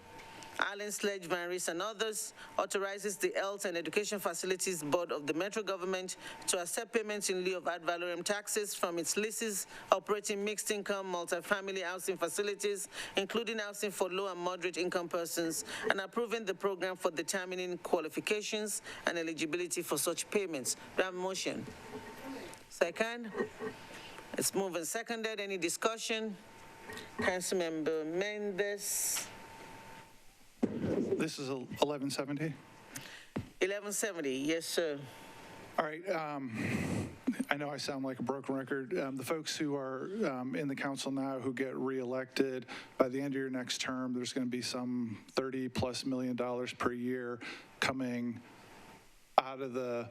Allen Sledge, Van Rees, and others, authorizes the Health and Education Facilities Board of the Metro Government to accept payments in lieu of ad valorem taxes from its leases operating mixed-income multifamily housing facilities, including housing for low and moderate income persons, and approving the program for determining qualifications and eligibility for such payments. Do I have a motion? Second? It's moved and seconded. Any discussion? Councilmember Mendes. This is 1170? 1170, yes, sir. All right, I know I sound like a broken record. The folks who are in the council now who get reelected, by the end of your next term, there's going to be some $30+ million per year coming out of the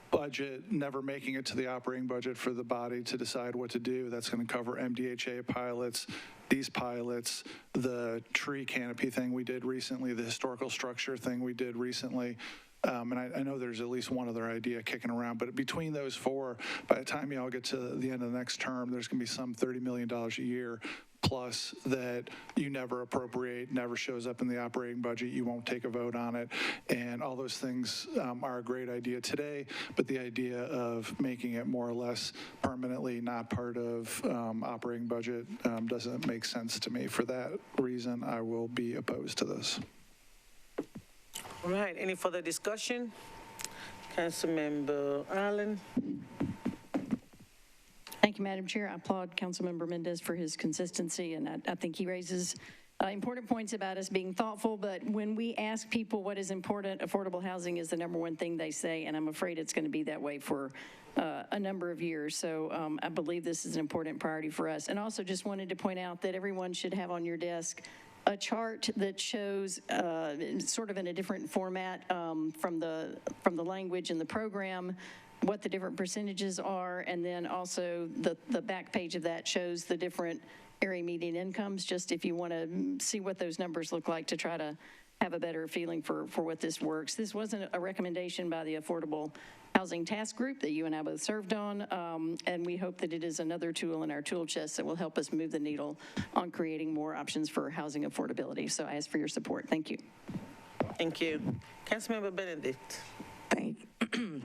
budget, never making it to the operating budget for the body to decide what to do. That's going to cover MDHA pilots, these pilots, the tree canopy thing we did recently, the historical structure thing we did recently. And I know there's at least one other idea kicking around, but between those four, by the time y'all get to the end of the next term, there's going to be some $30 million a year plus that you never appropriate, never shows up in the operating budget, you won't take a vote on it, and all those things are a great idea today, but the idea of making it more or less permanently not part of operating budget doesn't make sense to me. For that reason, I will be opposed to this. All right, any further discussion? Councilmember Allen. Thank you, Madam Chair. I applaud Councilmember Mendez for his consistency, and I think he raises important points about us being thoughtful, but when we ask people what is important, affordable housing is the #1 thing they say, and I'm afraid it's going to be that way for a number of years. So I believe this is an important priority for us. And also just wanted to point out that everyone should have on your desk a chart that shows sort of in a different format from the language in the program, what the different percentages are, and then also the back page of that shows the different area median incomes, just if you want to see what those numbers look like to try to have a better feeling for what this works. This wasn't a recommendation by the Affordable Housing Task Group that you and I both served on, and we hope that it is another tool in our tool chest that will help us move the needle on creating more options for housing affordability. So I ask for your support. Thank you. Thank you. Councilmember Benedict.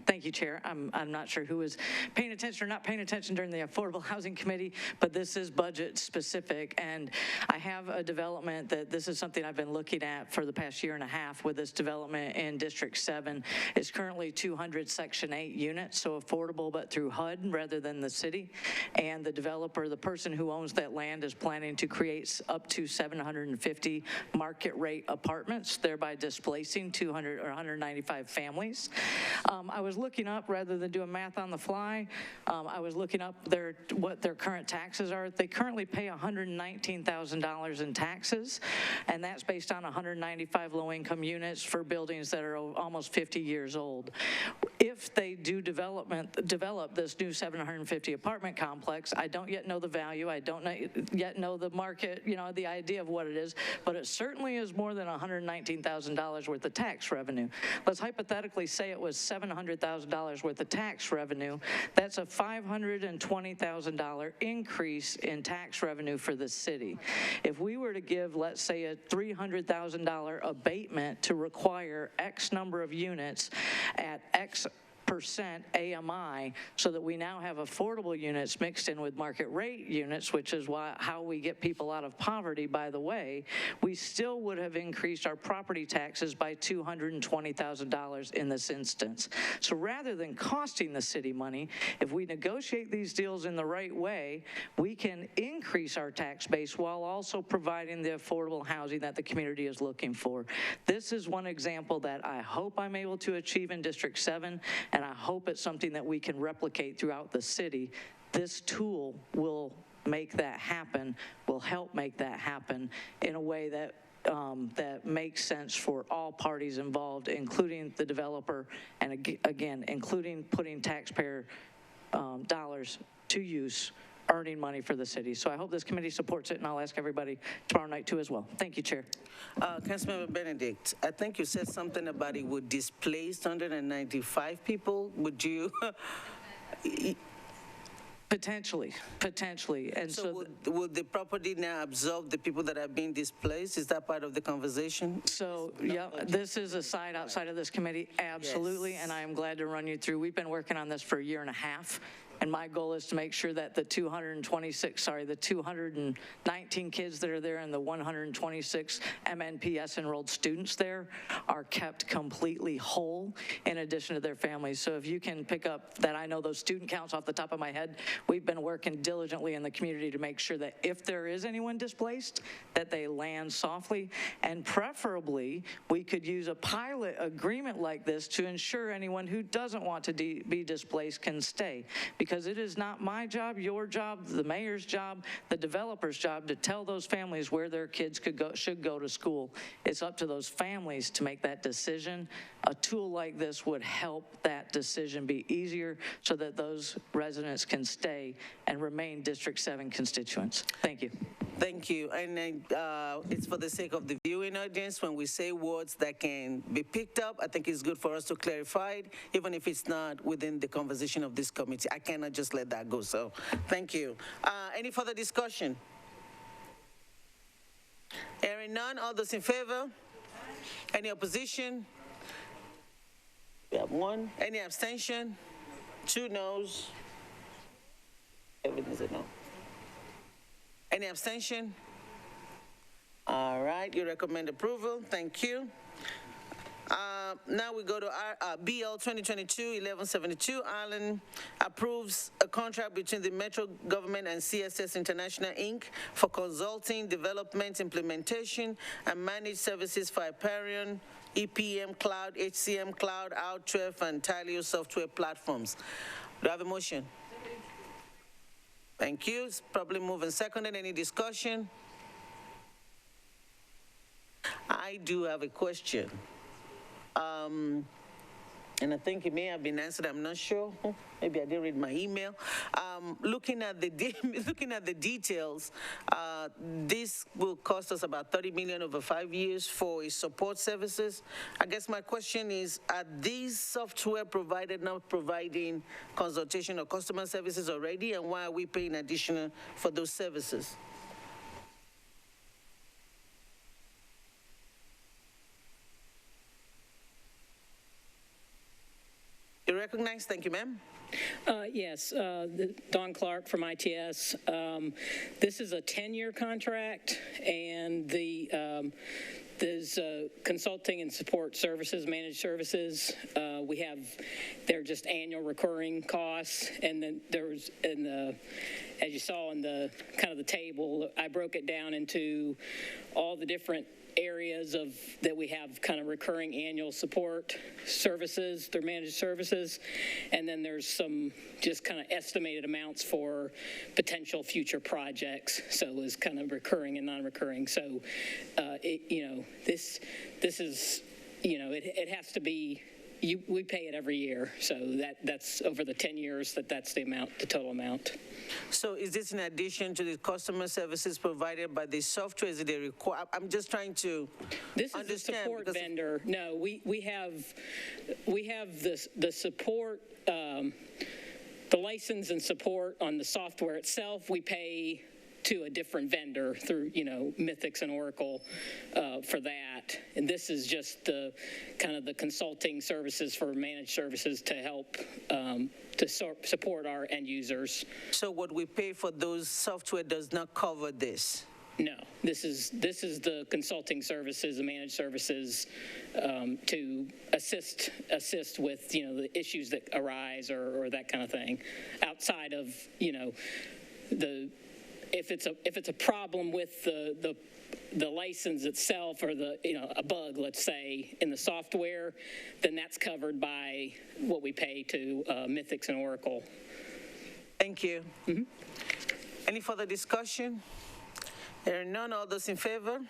Thank you, Chair. I'm not sure who was paying attention or not paying attention during the Affordable Housing Committee, but this is budget specific, and I have a development that this is something I've been looking at for the past year and a half with this development in District 7. It's currently 200 Section 8 units, so affordable but through HUD rather than the city, and the developer, the person who owns that land, is planning to create up to 750 market rate apartments, thereby displacing 200 or 195 families. I was looking up, rather than doing math on the fly, I was looking up what their current taxes are. They currently pay $119,000 in taxes, and that's based on 195 low-income units for buildings that are almost 50 years old. If they do develop this new 750 apartment complex, I don't yet know the value. I don't yet know the market, the idea of what it is, but it certainly is more than $119,000 worth of tax revenue. Let's hypothetically say it was $700,000 worth of tax revenue. That's a $520,000 increase in tax revenue for the city. If we were to give, let's say, a $300,000 abatement to require X number of units at X % AMI, so that we now have affordable units mixed in with market rate units, which is how we get people out of poverty, by the way, we still would have increased our property taxes by $220,000 in this instance. So rather than costing the city money, if we negotiate these deals in the right way, we can increase our tax base while also providing the affordable housing that the community is looking for. This is one example that I hope I'm able to achieve in District 7, and I hope it's something that we can replicate throughout the city. This tool will make that happen, will help make that happen in a way that that makes sense for all parties involved, including the developer, and again, including putting taxpayer dollars to use earning money for the city. So I hope this committee supports it, and I'll ask everybody tomorrow night too as well. Thank you, Chair. Councilmember Benedict, I think you said something about it would displace 195 people. Would you? Potentially. And so would the property now absorb the people that are being displaced? Is that part of the conversation? So, yeah, this is a side outside of this committee, absolutely, and I am glad to run you through. We've been working on this for a year and a half, and my goal is to make sure that the 219 kids that are there and the 126 MNPS enrolled students there are kept completely whole in addition to their families. So if you can pick up that, I know those student counts off the top of my head, we've been working diligently in the community to make sure that if there is anyone displaced, that they land softly, and preferably we could use a pilot agreement like this to ensure anyone who doesn't want to be displaced can stay. Because it is not my job, your job, the mayor's job, the developer's job to tell those families where their kids should go to school. It's up to those families to make that decision. A tool like this would help that decision be easier so that those residents can stay and remain District 7 constituents. Thank you. Thank you. And it's for the sake of the viewing audience, when we say words that can be picked up, I think it's good for us to clarify it, even if it's not within the conversation of this committee. I cannot just let that go, so thank you. Any further discussion? Hearing none, all those in favor? Any opposition? We have one. Any abstention? 2 noes. Everything is a no. Any abstention? All right, you recommend approval. Thank you. Now we go to our, BL 2022-1172. Allen approves a contract between the Metro government and CSS International, Inc. for consulting, development, implementation, and managed services for Hyperion, EPM Cloud, HCM Cloud, Out12, and Tilio software platforms. Do I have a motion? Thank you. It's probably moved and seconded. Any discussion? I do have a question. And I think it may have been answered, I'm not sure. Maybe I didn't read my email. Looking at the details, this will cost us about $30 million over 5 years for its support services. I guess my question is, are these software providers not providing consultation or customer services already, and why are we paying additional for those services? You recognize? Thank you, ma'am. Yes, Dawn Clark from ITS. This is a 10-year contract, and there's consulting and support services, managed services. They're just annual recurring costs, and then there's as you saw in the kind of the table, I broke it down into all the different areas that we have kind of recurring annual support services, they're managed services, and then there's some just kind of estimated amounts for potential future projects. So it was kind of recurring and non-recurring. So this is, it has to be, we pay it every year. So that's over the 10 years that's the amount, the total amount. So is this in addition to the customer services provided by the software? Is it a require? I'm just trying to This is a support vendor. No, we have the support, the license and support on the software itself. We pay to a different vendor through, Mythics and Oracle for that. And this is just the kind of the consulting services for managed services to help to support our end users. So what we pay for those software does not cover this? No, this is the consulting services, the managed services to assist with, the issues that arise or that kind of thing outside of, if it's a problem with the license itself or a bug, let's say, in the software, then that's covered by what we pay to Mythics and Oracle. Thank you. Mm-hmm. Any further discussion? There are none. All those in favor?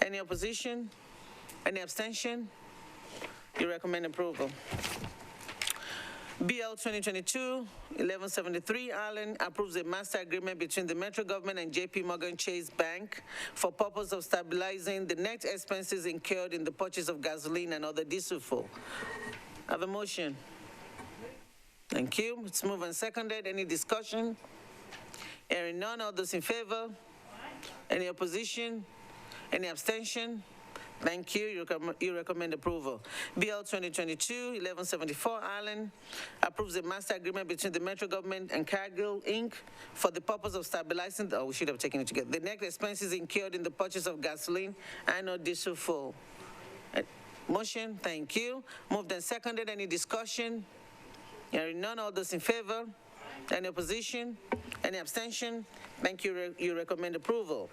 Any opposition? Any abstention? You recommend approval. BL 2022-1173, Allen approves a master agreement between the Metro government and JP Morgan Chase Bank for purpose of stabilizing the net expenses incurred in the purchase of gasoline and other diesel fuel. I have a motion. Thank you. It's moved and seconded. Any discussion? Hearing none, all those in favor? Any opposition? Any abstention? Thank you. You recommend approval. BL 2022-1174, Allen approves a master agreement between the Metro government and Cargill, Inc. for the purpose of stabilizing, we should have taken it together, the net expenses incurred in the purchase of gasoline and or diesel fuel. Motion, thank you. Moved and seconded. Any discussion? Hearing none, all those in favor? Any opposition? Any abstention? Thank you. You recommend approval.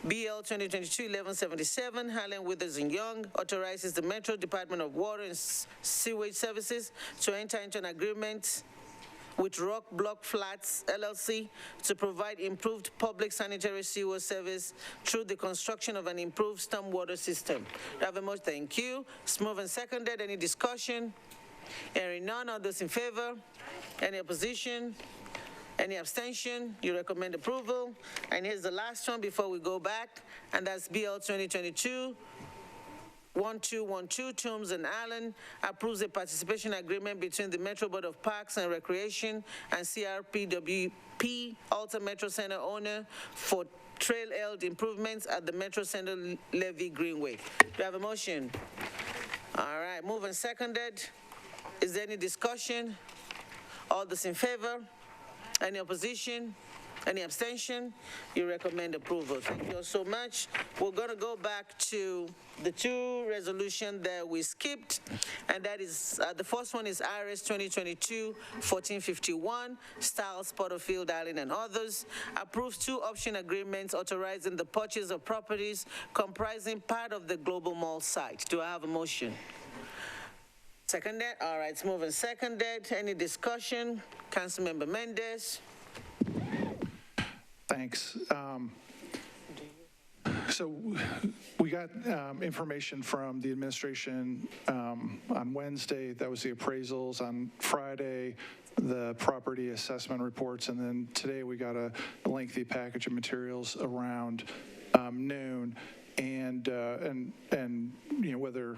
BL 2022-1177, Harlan Withers and Young authorizes the Metro Department of Water and Sewage Services to enter into an agreement with Rock Block Flats, LLC, to provide improved public sanitary sewer service through the construction of an improved stormwater system. Thank you. It's moved and seconded. Any discussion? Hearing none, all those in favor? Any opposition? Any abstention? You recommend approval. And here's the last one before we go back, and that's BL 2022-1212, Toombs and Allen approves a participation agreement between the Metro Board of Parks and Recreation and CRPWP, Alta Metro Center owner, for trail-eld improvements at the Metro Center Levy Greenway. Do you have a motion? All right, moved and seconded. Is there any discussion? All those in favor? Any opposition? Any abstention? You recommend approval. Thank you all so much. We're going to go back to the two resolutions that we skipped, and that is, the first one is IRS 2022-1451, Styles, Porterfield, Allen, and others, approves two option agreements authorizing the purchase of properties comprising part of the Global Mall site. Do I have a motion? Seconded. All right, it's moved and seconded. Any discussion? Councilmember Mendez. Thanks. So we got information from the administration on Wednesday. That was the appraisals. On Friday, the property assessment reports. And then today we got a lengthy package of materials around noon. And you know, whether,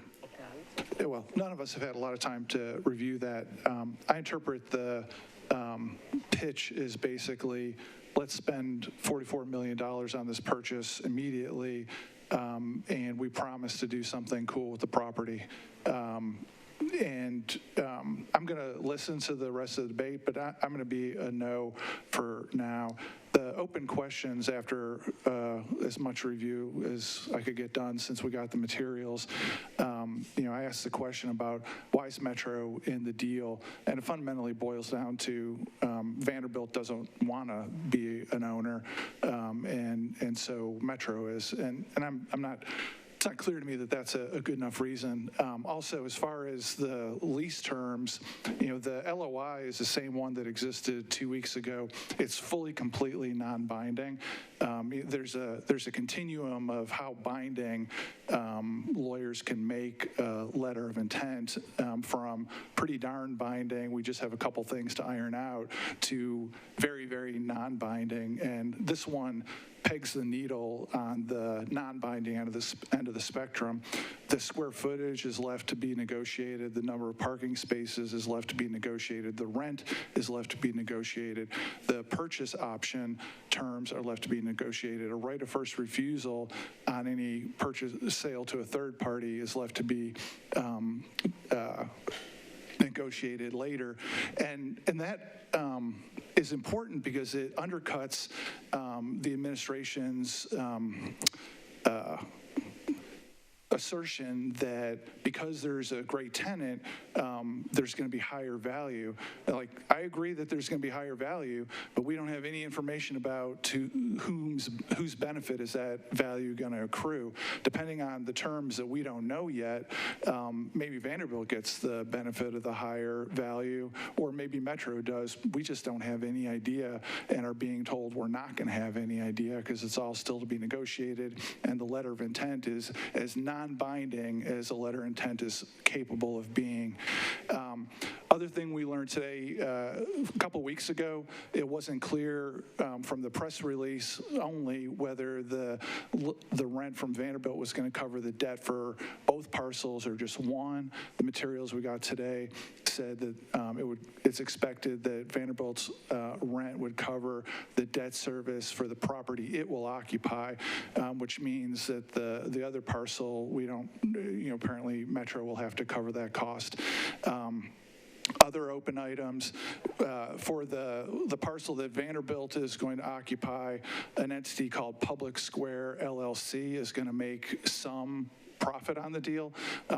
well, none of us have had a lot of time to review that. I interpret the pitch is basically, let's spend $44 million on this purchase immediately, and we promise to do something cool with the property. I'm going to listen to the rest of the debate, but I'm going to be a no for now. The open questions after as much review as I could get done since we got the materials, you know, I asked the question about why is Metro in the deal, and it fundamentally boils down to Vanderbilt doesn't want to be an owner, and so Metro is, and I'm not. It's not clear to me that that's a good enough reason. Also, as far as the lease terms, you know, the LOI is the same one that existed 2 weeks ago. It's fully, completely non-binding. There's a continuum of how binding lawyers can make a letter of intent, from pretty darn binding, we just have a couple things to iron out, to very, very non-binding. And this one pegs the needle on the non-binding end of the spectrum. The square footage is left to be negotiated. The number of parking spaces is left to be negotiated. The rent is left to be negotiated. The purchase option terms are left to be negotiated. A right of first refusal on any purchase sale to a third party is left to be negotiated later, and that is important because it undercuts the administration's assertion that because there's a great tenant, there's going to be higher value. Like, I agree that there's going to be higher value, but we don't have any information about to whose benefit is that value going to accrue. Depending on the terms that we don't know yet, maybe Vanderbilt gets the benefit of the higher value, or maybe Metro does. We just don't have any idea and are being told we're not going to have any idea because it's all still to be negotiated, and the letter of intent is as non-binding as a letter of intent is capable of being. Other thing we learned today, a couple weeks ago, it wasn't clear from the press release only whether the rent from Vanderbilt was going to cover the debt for both parcels or just one. The materials we got today said that it's expected that Vanderbilt's rent would cover the debt service for the property it will occupy, which means that the other parcel, we don't, apparently Metro will have to cover that cost. Other open items, for the parcel that Vanderbilt is going to occupy, an entity called Public Square LLC is going to make some profit on the deal.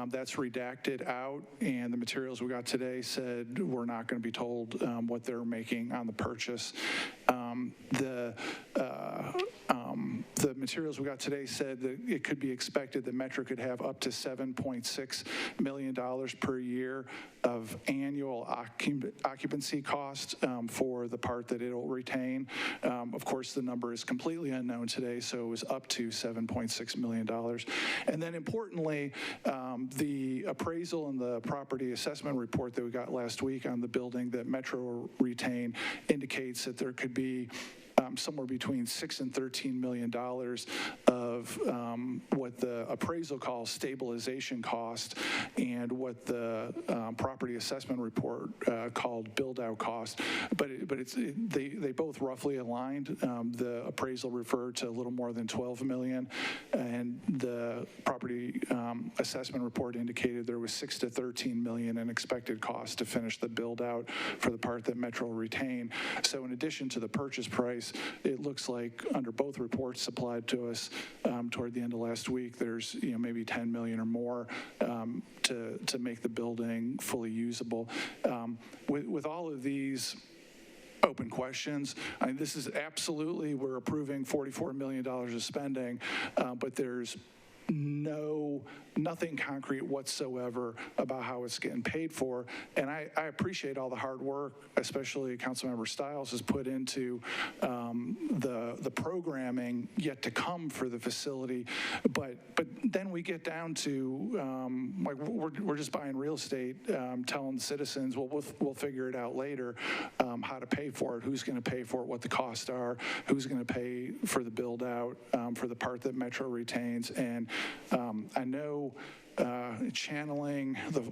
That's redacted out, and the materials we got today said we're not going to be told what they're making on the purchase. The materials we got today said that it could be expected that Metro could have up to $7.6 million per year of annual occupancy cost for the part that it'll retain. Of course, the number is completely unknown today, so it was up to $7.6 million. And then importantly, the appraisal and the property assessment report that we got last week on the building that Metro will retain indicates that there could be somewhere between $6 and $13 million of what the appraisal calls stabilization cost and what the property assessment report called build-out cost. But they both roughly aligned. The appraisal referred to a little more than $12 million, and the property assessment report indicated there was $6 to $13 million in expected cost to finish the build-out for the part that Metro will retain. So in addition to the purchase price, it looks like under both reports supplied to us toward the end of last week, there's maybe $10 million or more to make the building fully usable. With all of these open questions, I mean, this is absolutely, we're approving $44 million of spending, but there's nothing concrete whatsoever about how it's getting paid for. And I appreciate all the hard work, especially Councilmember Stiles has put into the programming yet to come for the facility. But then we get down to like we're just buying real estate, telling the citizens, well, we'll figure it out later, how to pay for it, who's going to pay for it, what the costs are, who's going to pay for the build out for the part that Metro retains. And I know channeling the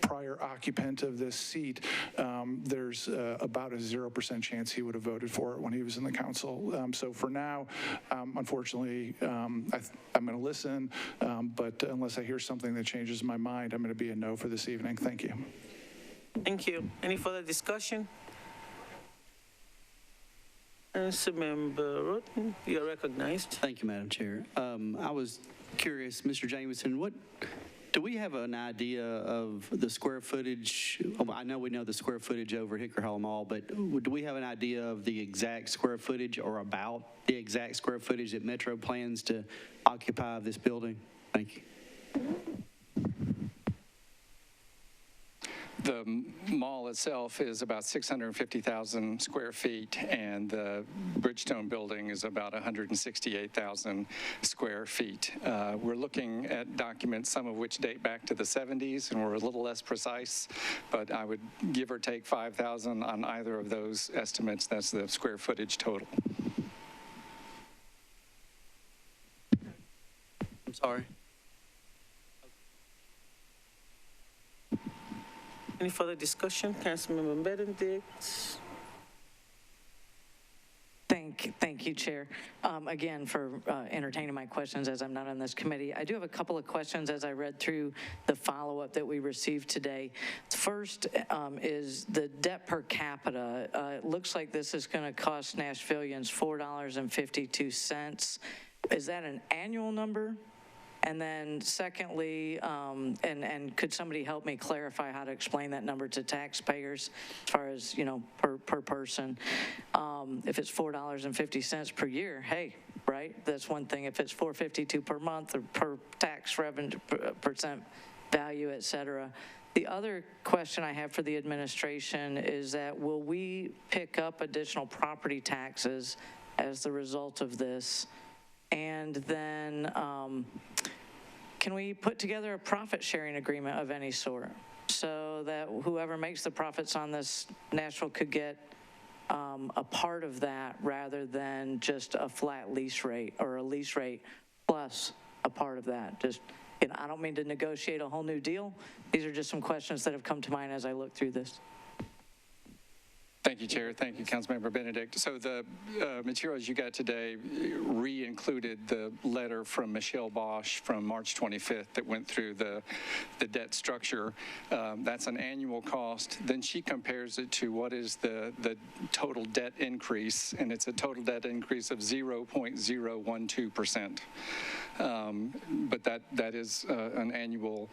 prior occupant of this seat, there's about a 0% chance he would have voted for it when he was in the council. So for now, unfortunately, I'm going to listen, but unless I hear something that changes my mind, I'm going to be a no for this evening. Thank you. Thank you. Any further discussion? Councilmember Roten, you're recognized. Thank you, Madam Chair. I was curious, Mr. Jameson, do we have an idea of the square footage? I know we know the square footage over Hickory Hollow Mall, but do we have an idea of the exact square footage or about the exact square footage that Metro plans to occupy this building? Thank you. The mall itself is about 650,000 square feet, and the Bridgestone building is about 168,000 square feet. We're looking at documents, some of which date back to the 70s, and we're a little less precise, but I would give or take 5,000 on either of those estimates. That's the square footage total. I'm sorry. Any further discussion? Councilmember Benedict. Thank you, Chair. Again, for entertaining my questions as I'm not on this committee. I do have a couple of questions as I read through the follow-up that we received today. First is the debt per capita. It looks like this is going to cost Nashvillians $4.52. Is that an annual number? And then secondly, and could somebody help me clarify how to explain that number to taxpayers as far as, per person? If it's $4.50 per year, hey, right? That's one thing. If it's $4.52 per month or per tax revenue, percent value, et cetera. The other question I have for the administration is that will we pick up additional property taxes as the result of this? And then can we put together a profit sharing agreement of any sort? so that whoever makes the profits on this, Nashville could get a part of that rather than just a flat lease rate or a lease rate plus a part of that. Just, I don't mean to negotiate a whole new deal. These are just some questions that have come to mind as I look through this. Thank you, Chair. Thank you, Councilmember Benedict. So the materials you got today re-included the letter from Michelle Bosch from March 25th that went through the debt structure. That's an annual cost. Then she compares it to what is the total debt increase, and it's a total debt increase of 0.012%. But that is an annual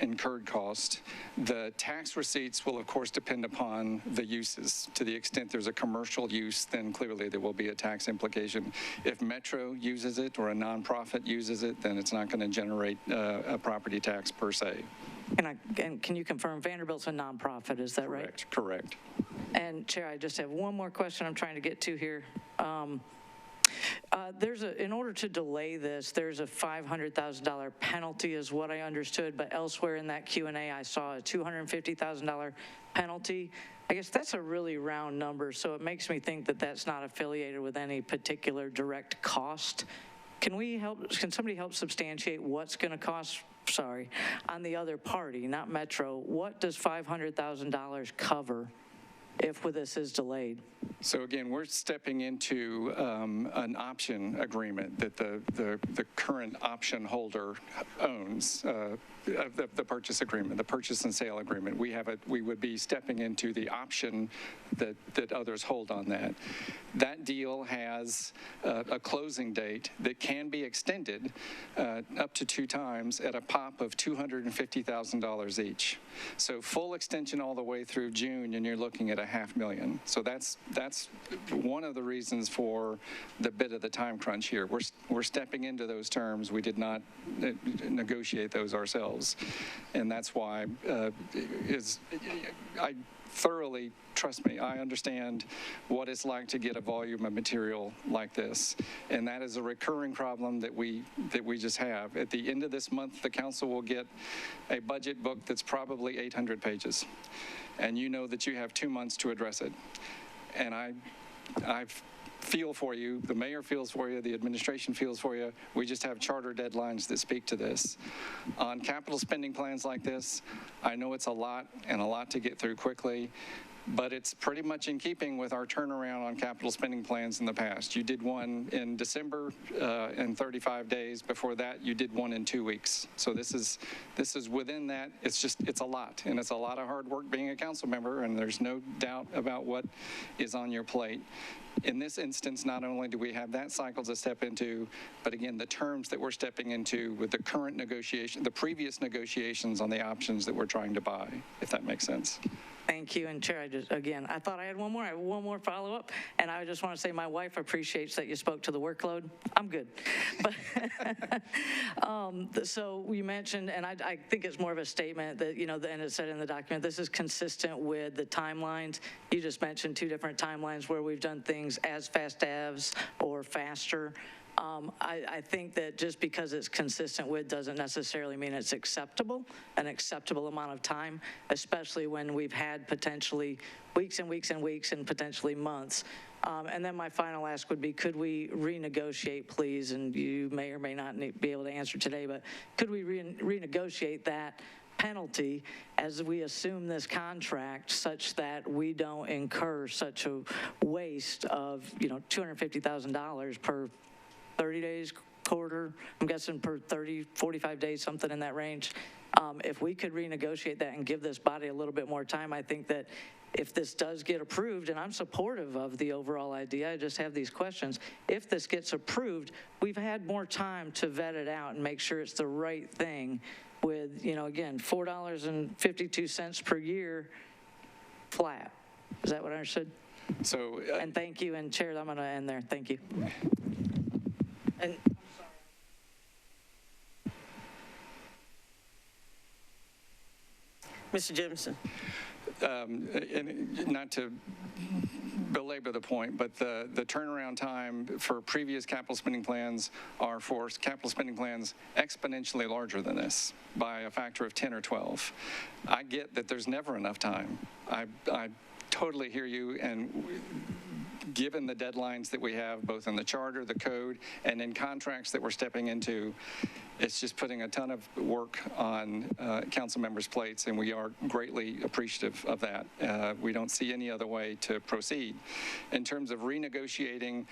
incurred cost. The tax receipts will, of course, depend upon the uses. To the extent there's a commercial use, then clearly there will be a tax implication. If Metro uses it or a nonprofit uses it, then it's not going to generate a property tax per se. And can you confirm Vanderbilt's a nonprofit, is that right? Correct. And Chair, I just have one more question I'm trying to get to here. In order to delay this, there's a $500,000 penalty is what I understood, but elsewhere in that Q&A, I saw a $250,000 penalty. I guess that's a really round number, so it makes me think that that's not affiliated with any particular direct cost. Can somebody help substantiate what's going to cost, on the other party, not Metro? What does $500,000 cover if this is delayed? So again, we're stepping into an option agreement that the current option holder owns, the purchase agreement, the purchase and sale agreement. We would be stepping into the option that others hold on that. That deal has a closing date that can be extended up to 2 times at a pop of $250,000 each. So full extension all the way through June, and you're looking at $500,000. So that's one of the reasons for the bit of the time crunch here. We're stepping into those terms. We did not negotiate those ourselves, and that's why I thoroughly, trust me, I understand what it's like to get a volume of material like this, and that is a recurring problem that we just have. At the end of this month, the council will get a budget book that's probably 800 pages, and you know that you have 2 months to address it. And I feel for you, the mayor feels for you, the administration feels for you. We just have charter deadlines that speak to this. On capital spending plans like this, I know it's a lot and a lot to get through quickly, but it's pretty much in keeping with our turnaround on capital spending plans in the past. You did one in December in 35 days. Before that, you did one in 2 weeks. So this is within that. It's a lot, and it's a lot of hard work being a council member, and there's no doubt about what is on your plate. In this instance, not only do we have that cycle to step into, but again, the terms that we're stepping into with the current negotiation, the previous negotiations on the options that we're trying to buy, if that makes sense. Thank you. And Chair, I thought I had one more. I have one more follow-up, and I just want to say my wife appreciates that you spoke to the workload. I'm good. But so you mentioned, and I think it's more of a statement that, and it said in the document, this is consistent with the timelines. You just mentioned 2 different timelines where we've done things as fast as or faster. I think that just because it's consistent with doesn't necessarily mean it's an acceptable amount of time, especially when we've had potentially weeks and weeks and weeks and potentially months. And then my final ask would be, could we renegotiate, please, and you may or may not be able to answer today, but could we renegotiate that penalty as we assume this contract such that we don't incur such a waste of, $250,000 per 30 days, quarter, I'm guessing per 30, 45 days, something in that range. If we could renegotiate that and give this body a little bit more time, I think that if this does get approved, and I'm supportive of the overall idea, I just have these questions. If this gets approved, we've had more time to vet it out and make sure it's the right thing with, again, $4.52 per year flat. Is that what I understood? So, and thank you, and Chair, I'm going to end there. Thank you. And Mr. Jameson. And not to belabor the point, but the turnaround time for previous capital spending plans are for capital spending plans exponentially larger than this by a factor of 10 or 12. I get that there's never enough time. I totally hear you, and given the deadlines that we have, both in the charter, the code, and in contracts that we're stepping into, it's just putting a ton of work on council members' plates, and we are greatly appreciative of that. We don't see any other way to proceed. In terms of renegotiating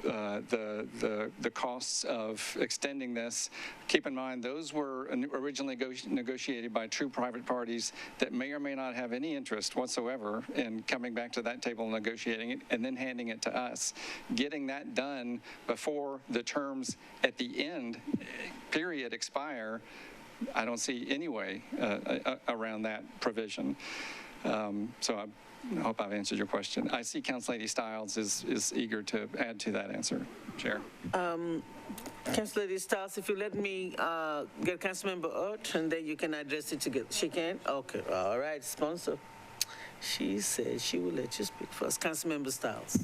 the costs of extending this, keep in mind those were originally negotiated by true private parties that may or may not have any interest whatsoever in coming back to that table and negotiating it and then handing it to us. Getting that done before the terms at the end period expire, I don't see any way around that provision. So I hope I've answered your question. I see Councilor Stiles is eager to add to that answer, Chair. Councilor Stiles, if you let me get Councilmember Ott, and then you can address it together. She can? Okay. All right, sponsor. She said she will let you speak first. Councilmember Stiles.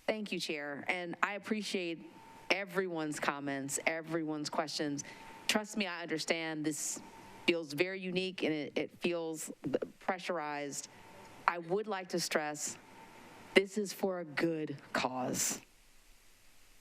Thank you, Chair. And I appreciate everyone's comments, everyone's questions. Trust me, I understand this feels very unique and it feels pressurized. I would like to stress this is for a good cause.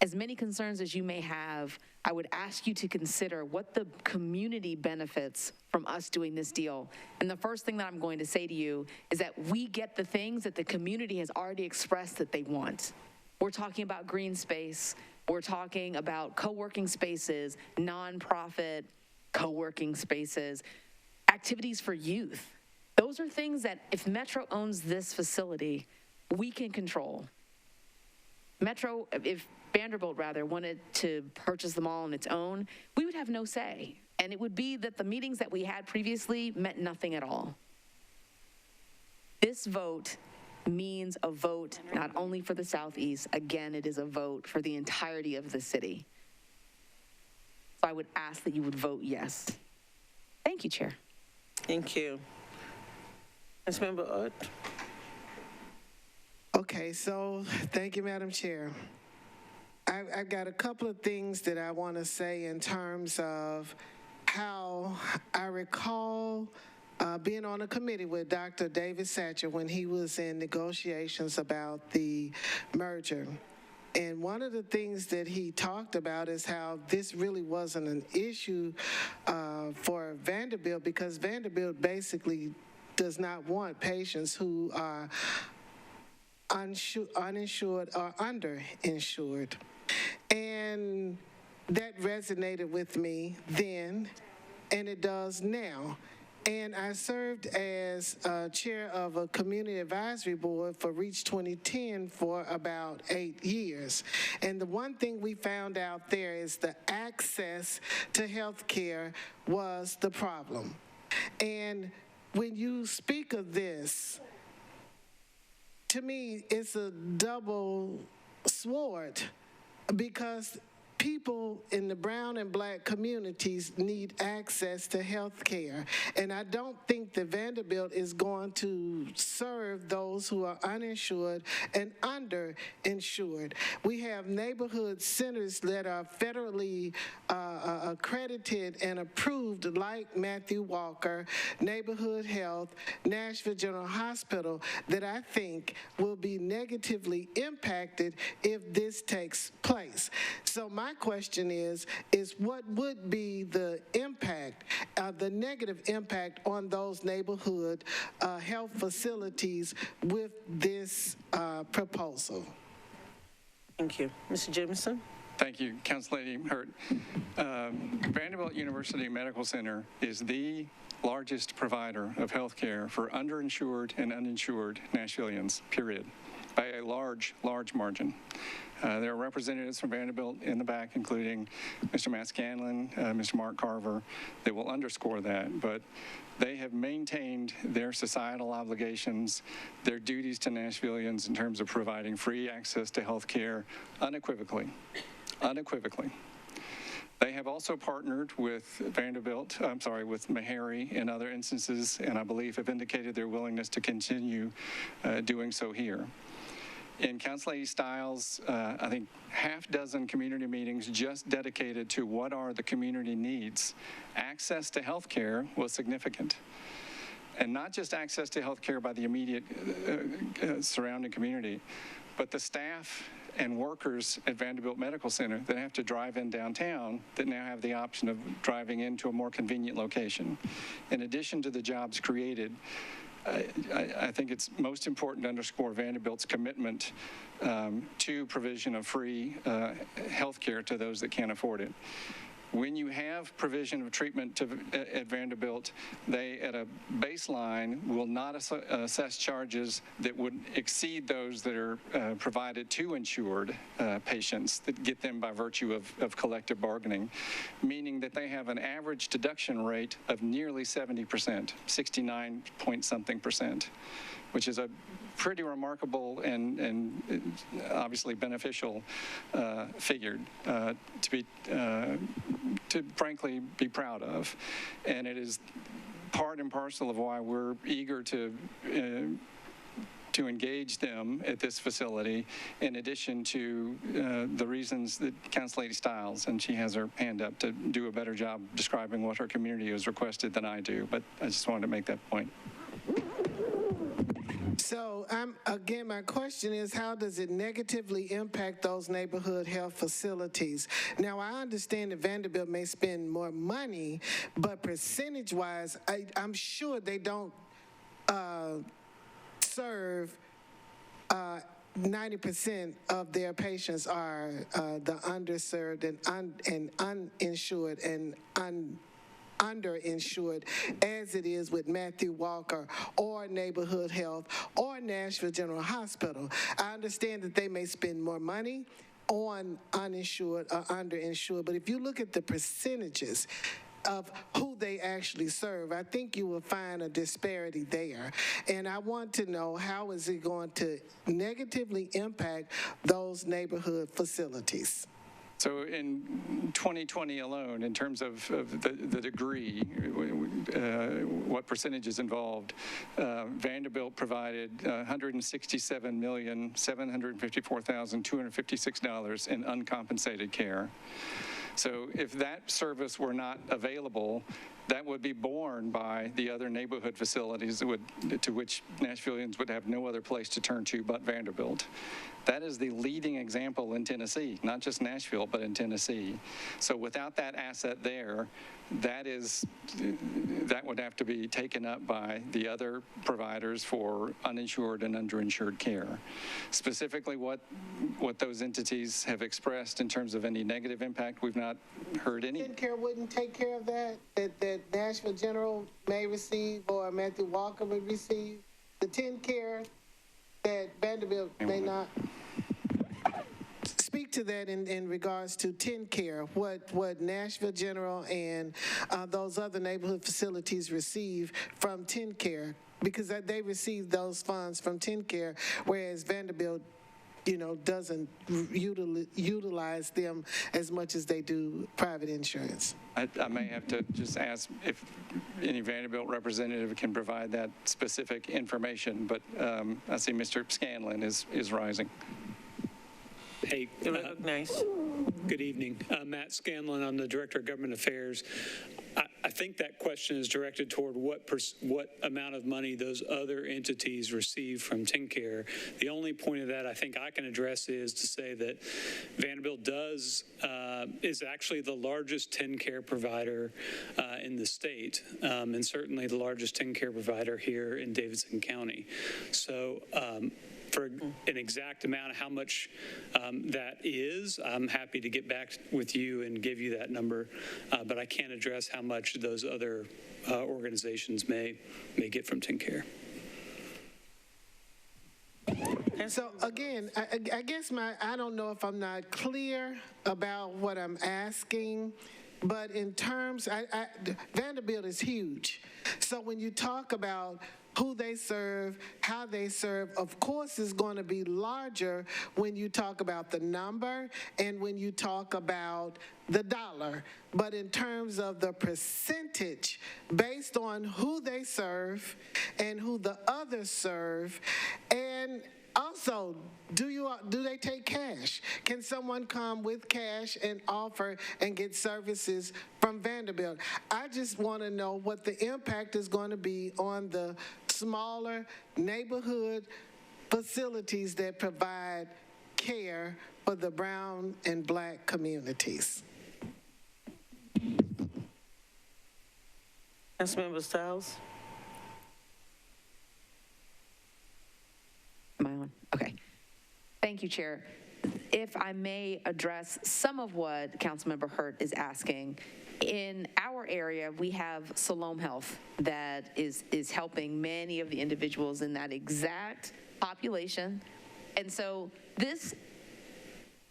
As many concerns as you may have, I would ask you to consider what the community benefits from us doing this deal. And the first thing that I'm going to say to you is that we get the things that the community has already expressed that they want. We're talking about green space. We're talking about co-working spaces, nonprofit co-working spaces, activities for youth. Those are things that if Metro owns this facility, we can control. If Vanderbilt rather wanted to purchase them all on its own, we would have no say. And it would be that the meetings that we had previously meant nothing at all. This vote means a vote not only for the Southeast, again, it is a vote for the entirety of the city. So I would ask that you would vote yes. Thank you, Chair. Thank you. Councilmember Ott. Okay, so thank you, Madam Chair. I've got a couple of things that I want to say in terms of how I recall being on a committee with Dr. David Satcher when he was in negotiations about the merger. And one of the things that he talked about is how this really wasn't an issue for Vanderbilt, because Vanderbilt basically does not want patients who are uninsured or underinsured. And that resonated with me then, and it does now. And I served as chair of a community advisory board for REACH 2010 for about 8 years. And the one thing we found out there is the access to health care was the problem. And when you speak of this, to me, it's a double sword, because people in the brown and black communities need access to health care. And I don't think that Vanderbilt is going to serve those who are uninsured and underinsured. We have neighborhood centers that are federally accredited and approved, like Matthew Walker, Neighborhood Health, Nashville General Hospital, that I think will be negatively impacted if this takes place. So my question is what would be the impact, the negative impact on those neighborhood health facilities with this proposal? Thank you. Mr. Jameson? Thank you, Councilor Hurt. Vanderbilt University Medical Center is the largest provider of health care for underinsured and uninsured Nashvillians, period, by a large, large margin. There are representatives from Vanderbilt in the back, including Mr. Matt Scanlon, Mr. Mark Carver, that will underscore that. But they have maintained their societal obligations, their duties to Nashvillians in terms of providing free access to health care unequivocally. Unequivocally. They have also partnered with with Meharry in other instances, and I believe have indicated their willingness to continue doing so here. In Council Lady Stiles, I think half dozen community meetings just dedicated to what are the community needs. Access to health care was significant. And not just access to health care by the immediate surrounding community, but the staff and workers at Vanderbilt Medical Center that have to drive in downtown that now have the option of driving into a more convenient location. In addition to the jobs created, I think it's most important to underscore Vanderbilt's commitment to provision of free health care to those that can't afford it. When you have provision of treatment at Vanderbilt, they, at a baseline, will not assess charges that would exceed those that are provided to insured patients that get them by virtue of collective bargaining, meaning that they have an average deduction rate of nearly 70%, 69 point something percent, which is a pretty remarkable and obviously beneficial figure to frankly be proud of. And it is part and parcel of why we're eager to engage them at this facility, in addition to the reasons that Council Lady Stiles, and she has her hand up, to do a better job describing what her community has requested than I do. But I just wanted to make that point. So, again, my question is, how does it negatively impact those neighborhood health facilities? Now, I understand that Vanderbilt may spend more money, but percentage-wise, I'm sure they don't serve 90% of their patients are the underserved and uninsured and underinsured, as it is with Matthew Walker or Neighborhood Health or Nashville General Hospital. I understand that they may spend more money on uninsured or underinsured, but if you look at the percentages of who they actually serve, I think you will find a disparity there. And I want to know, how is it going to negatively impact those neighborhood facilities? So in 2020 alone, in terms of the degree, what percentage is involved, Vanderbilt provided $167,754,256 in uncompensated care. So if that service were not available, that would be borne by the other neighborhood facilities to which Nashvillians would have no other place to turn to but Vanderbilt. That is the leading example in Tennessee, not just Nashville, but in Tennessee. So without that asset there, that would have to be taken up by the other providers for uninsured and underinsured care. Specifically, what those entities have expressed in terms of any negative impact, we've not heard any. TennCare wouldn't take care of that Nashville General may receive or Matthew Walker would receive? The TennCare that Vanderbilt may not? Speak to that in regards to TennCare, what Nashville General and those other neighborhood facilities receive from TennCare, because they receive those funds from TennCare, whereas Vanderbilt, doesn't utilize them as much as they do private insurance. I may have to just ask if any Vanderbilt representative can provide that specific information, but I see Mr. Scanlon is rising. Hey, good evening. Matt Scanlon, I'm the Director of Government Affairs. I think that question is directed toward what amount of money those other entities receive from TennCare. The only point of that I think I can address is to say that Vanderbilt is actually the largest TennCare provider in the state, and certainly the largest TennCare provider here in Davidson County. So for an exact amount of how much that is, I'm happy to get back with you and give you that number, but I can't address how much those other organizations may get from TennCare. And so again, I guess I don't know if I'm not clear about what I'm asking, but in terms, Vanderbilt is huge. So when you talk about who they serve, how they serve, of course, is going to be larger when you talk about the number and when you talk about the dollar. But in terms of the percentage, based on who they serve and who the others serve, and also, do they take cash? Can someone come with cash and offer and get services from Vanderbilt? I just want to know what the impact is going to be on the smaller neighborhood facilities that provide care for the brown and black communities. Councilmember Styles. Am I on? Okay. Thank you, Chair. If I may address some of what Councilmember Hurt is asking, in our area, we have Salome Health that is helping many of the individuals in that exact population. And so this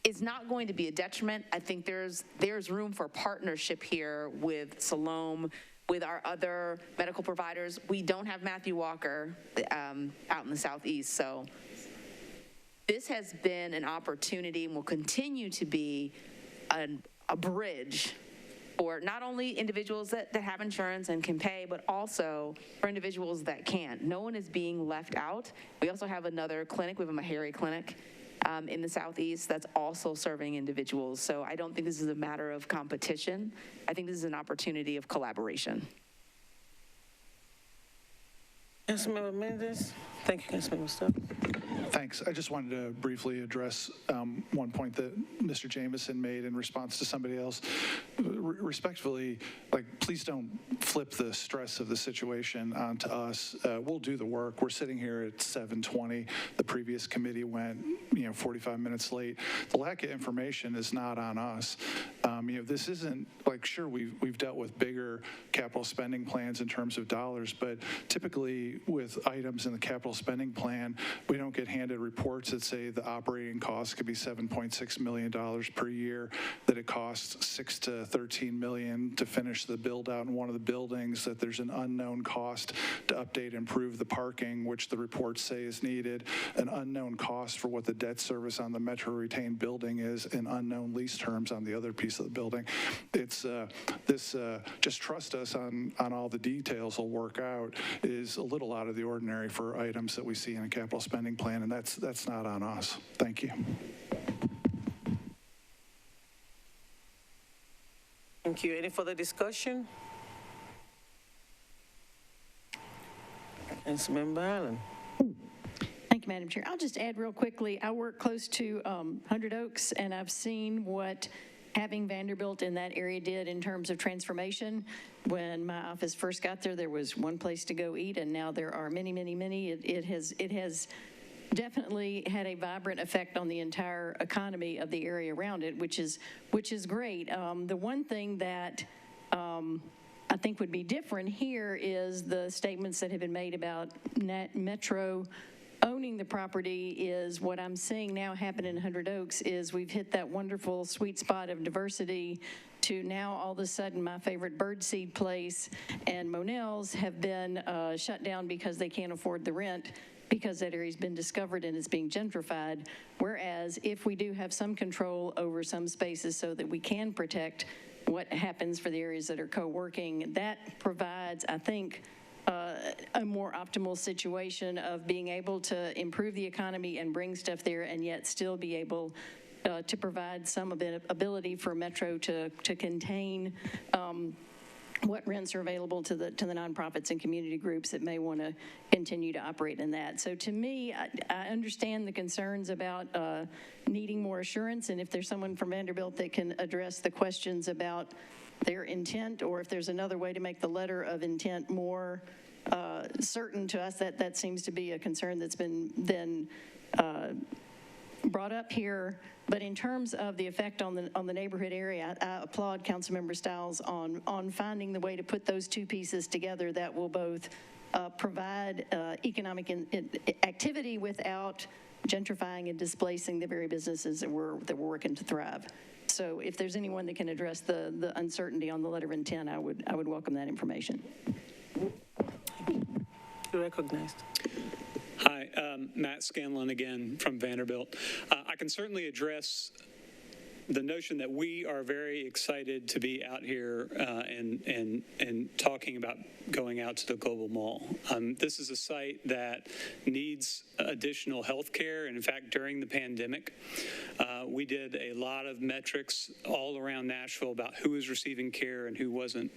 is not going to be a detriment. I think there's room for partnership here with Salome, with our other medical providers. We don't have Matthew Walker out in the Southeast, so this has been an opportunity and will continue to be a bridge for not only individuals that have insurance and can pay, but also for individuals that can't. No one is being left out. We also have another clinic, we have a Meharry clinic in the Southeast that's also serving individuals. So I don't think this is a matter of competition. I think this is an opportunity of collaboration. Councilmember Mendez. Thank you, Councilmember Stubbs. Thanks. I just wanted to briefly address one point that Mr. Jameson made in response to somebody else. Respectfully, please don't flip the stress of the situation onto us. We'll do the work. We're sitting here at 7:20. The previous committee went, 45 minutes late. The lack of information is not on us. This isn't sure, we've dealt with bigger capital spending plans in terms of dollars, but typically with items in the capital spending plan, we don't get handed reports that say the operating costs could be $7.6 million per year, that it costs $6 to $13 million to finish the build out in one of the buildings, that there's an unknown cost to update and improve the parking, which the reports say is needed, an unknown cost for what the debt service on the Metro retained building is, and unknown lease terms on the other piece of the building. It's just trust us on all the details will work out is a little out of the ordinary for items that we see in a capital spending plan, and that's not on us. Thank you. Thank you. Any further discussion? Councilmember Allen. Thank you, Madam Chair. I'll just add real quickly, I work close to 100 Oaks, and I've seen what having Vanderbilt in that area did in terms of transformation. When my office first got there was one place to go eat, and now there are many, many, many. It has definitely had a vibrant effect on the entire economy of the area around it, which is great. The one thing that I think would be different here is the statements that have been made about Metro owning the property. Is what I'm seeing now happen in 100 Oaks is we've hit that wonderful sweet spot of diversity to now all of a sudden my favorite birdseed place and Monell's have been shut down because they can't afford the rent because that area's been discovered and it's being gentrified. Whereas if we do have some control over some spaces so that we can protect what happens for the areas that are co-working, that provides, I think, a more optimal situation of being able to improve the economy and bring stuff there and yet still be able to provide some ability for Metro to contain what rents are available to the nonprofits and community groups that may want to continue to operate in that. So to me, I understand the concerns about needing more assurance, and if there's someone from Vanderbilt that can address the questions about their intent, or if there's another way to make the letter of intent more certain to us, that seems to be a concern that's been then brought up here. But in terms of the effect on the neighborhood area, I applaud Councilmember Stiles on finding the way to put those two pieces together that will both provide economic activity without gentrifying and displacing the very businesses that we're working to thrive. So if there's anyone that can address the uncertainty on the letter of intent, I would welcome that information. You're recognized. Hi, Matt Scanlon again from Vanderbilt. I can certainly address the notion that we are very excited to be out here and talking about going out to the Global Mall. This is a site that needs additional health care, and in fact, during the pandemic, we did a lot of metrics all around Nashville about who was receiving care and who wasn't.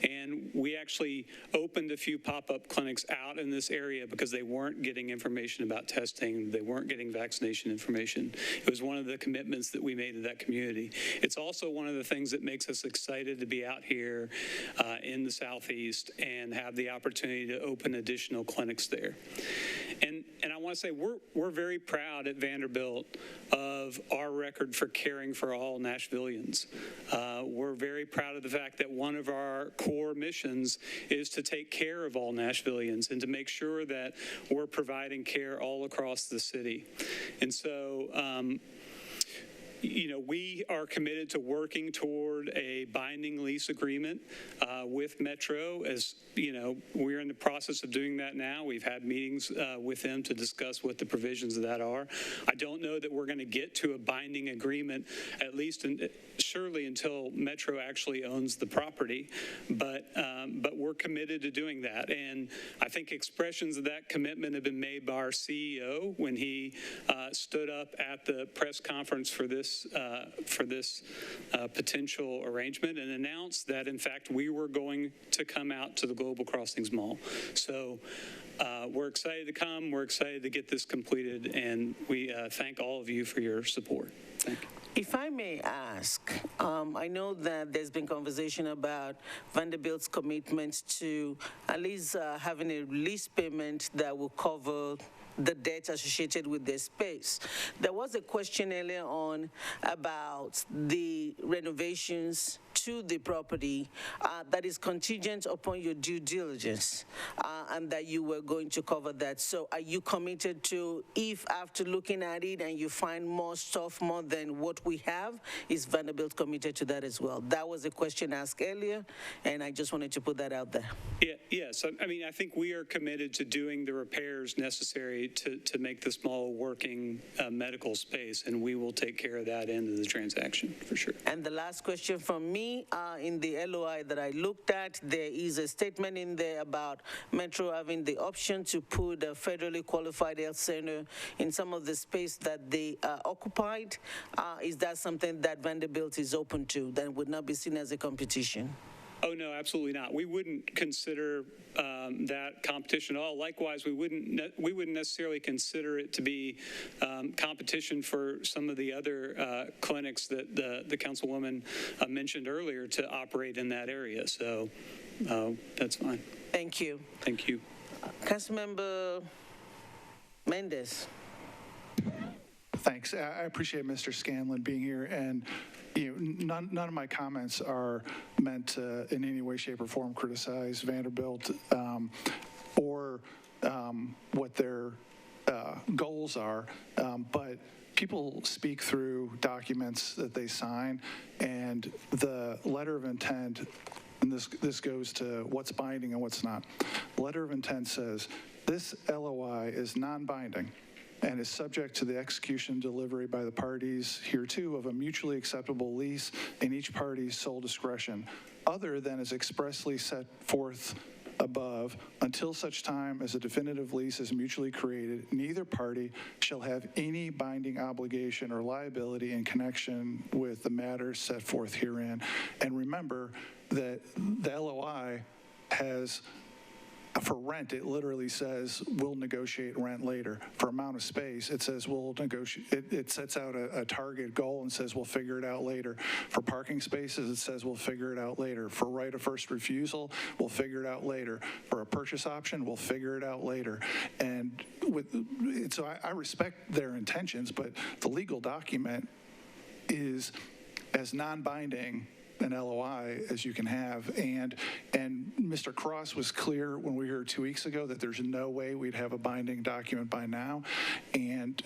And we actually opened a few pop-up clinics out in this area because they weren't getting information about testing, they weren't getting vaccination information. It was one of the commitments that we made to that community. It's also one of the things that makes us excited to be out here in the Southeast and have the opportunity to open additional clinics there. And I want to say we're very proud at Vanderbilt of our record for caring for all Nashvillians. We're very proud of the fact that one of our core missions is to take care of all Nashvillians and to make sure that we're providing care all across the city. And so, we are committed to working toward a binding lease agreement with Metro. As we're in the process of doing that now. We've had meetings with them to discuss what the provisions of that are. I don't know that we're going to get to a binding agreement, at least surely until Metro actually owns the property. But we're committed to doing that. And I think expressions of that commitment have been made by our CEO when he stood up at the press conference for this potential arrangement and announced that, in fact, we were going to come out to the Global Crossings Mall. So we're excited to come. We're excited to get this completed, and we thank all of you for your support. Thank you. If I may ask, I know that there's been conversation about Vanderbilt's commitment to at least having a lease payment that will cover the debt associated with the space. There was a question earlier on about the renovations to the property that is contingent upon your due diligence and that you were going to cover that. So are you committed to, if after looking at it and you find more stuff more than what we have, is Vanderbilt committed to that as well? That was a question asked earlier, and I just wanted to put that out there. Yes. I mean, I think we are committed to doing the repairs necessary to make this mall working medical space, and we will take care of that end of the transaction for sure. And the last question from me, in the LOI that I looked at, there is a statement in there about Metro having the option to put a federally qualified health center in some of the space that they occupied. Is that something that Vanderbilt is open to, that would not be seen as a competition? Oh, no, absolutely not. We wouldn't consider that competition at all. Likewise, we wouldn't necessarily consider it to be competition for some of the other clinics that the councilwoman mentioned earlier to operate in that area. So that's fine. Thank you. Thank you. Councilmember Mendez. Thanks. I appreciate Mr. Scanlon being here, and none of my comments are meant to in any way, shape, or form criticize Vanderbilt or what their goals are, but people speak through documents that they sign, and the letter of intent, and this goes to what's binding and what's not. The letter of intent says, this LOI is non-binding and is subject to the execution and delivery by the parties hereto of a mutually acceptable lease in each party's sole discretion, other than is expressly set forth above, until such time as a definitive lease is mutually created. Neither party shall have any binding obligation or liability in connection with the matters set forth herein. And remember that the LOI has, for rent, it literally says we'll negotiate rent later. For amount of space, it says we'll negotiate. It sets out a target goal and says we'll figure it out later. For parking spaces, it says we'll figure it out later. For right of first refusal, we'll figure it out later. For a purchase option, we'll figure it out later. And so I respect their intentions, but the legal document is as non-binding an LOI as you can have, and Mr. Cross was clear when we were here 2 weeks ago that there's no way we'd have a binding document by now, and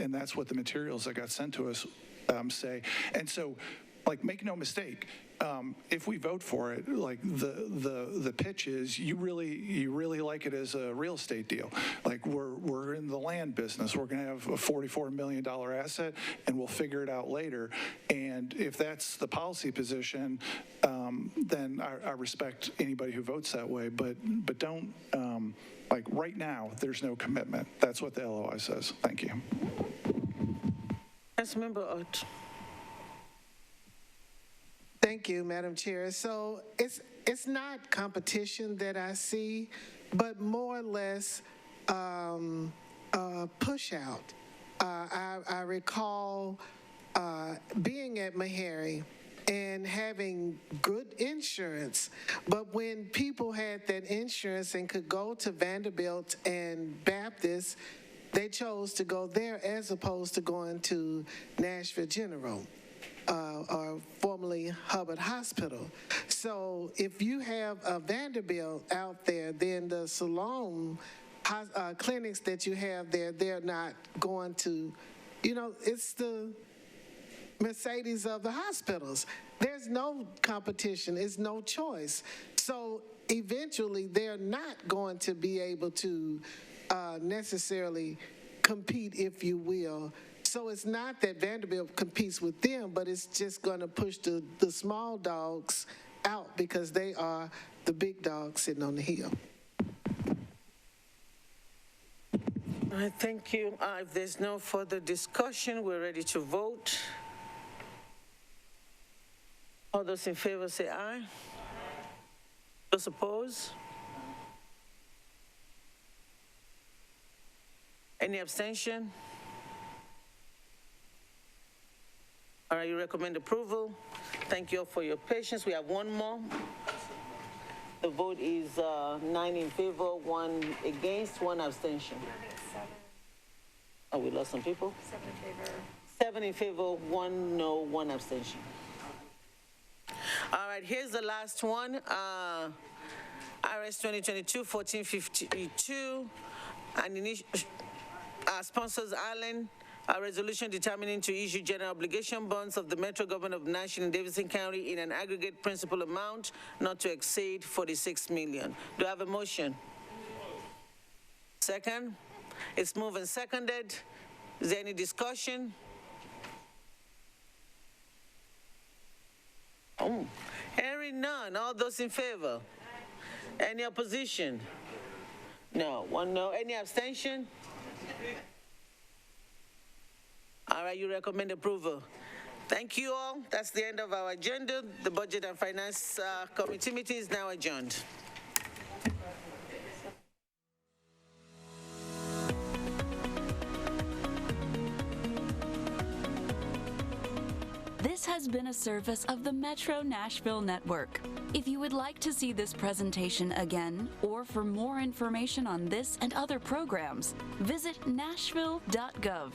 that's what the materials that got sent to us say. And so like, make no mistake, if we vote for it, like, the pitch is you really like it as a real estate deal. Like, we're in the land business. We're going to have a $44 million asset, and we'll figure it out later. And if that's the policy position, then I respect anybody who votes that way. But don't, like, right now, there's no commitment. That's what the LOI says. Thank you. Councilmember Ott. Thank you, Madam Chair. So it's not competition that I see, but more or less push out. I recall being at Meharry and having good insurance, but when people had that insurance and could go to Vanderbilt and Baptist, they chose to go there as opposed to going to Nashville General. Or formerly Hubbard Hospital. So if you have a Vanderbilt out there, then the Salome clinics that you have there, they're not going to, it's the Mercedes of the hospitals. There's no competition. It's no choice. So eventually they're not going to be able to necessarily compete, if you will. So it's not that Vanderbilt competes with them, but it's just going to push the small dogs out because they are the big dogs sitting on the hill. All right, thank you. If there's no further discussion, we're ready to vote. All those in favor say aye. Those opposed? Any abstention? All right, you recommend approval. Thank you all for your patience. We have one more. The vote is 9 in favor, 1 against, 1 abstention. Oh, we lost some people? 7 in favor. 7 in favor, 1 no, 1 abstention. All right, here's the last one. RS 2022-1452, and sponsors Allen. A resolution determining to issue general obligation bonds of the Metro Government of Nashville and Davidson County in an aggregate principal amount not to exceed $46 million. Do I have a motion? Second? It's moved and seconded. Is there any discussion? Oh, hearing none. All those in favor? Any opposition? No. 1 no. Any abstention? All right, you recommend approval. Thank you all. That's the end of our agenda. The Budget and Finance Committee meeting is now adjourned. This has been a service of the Metro Nashville Network. If you would like to see this presentation again, or for more information on this and other programs, visit nashville.gov.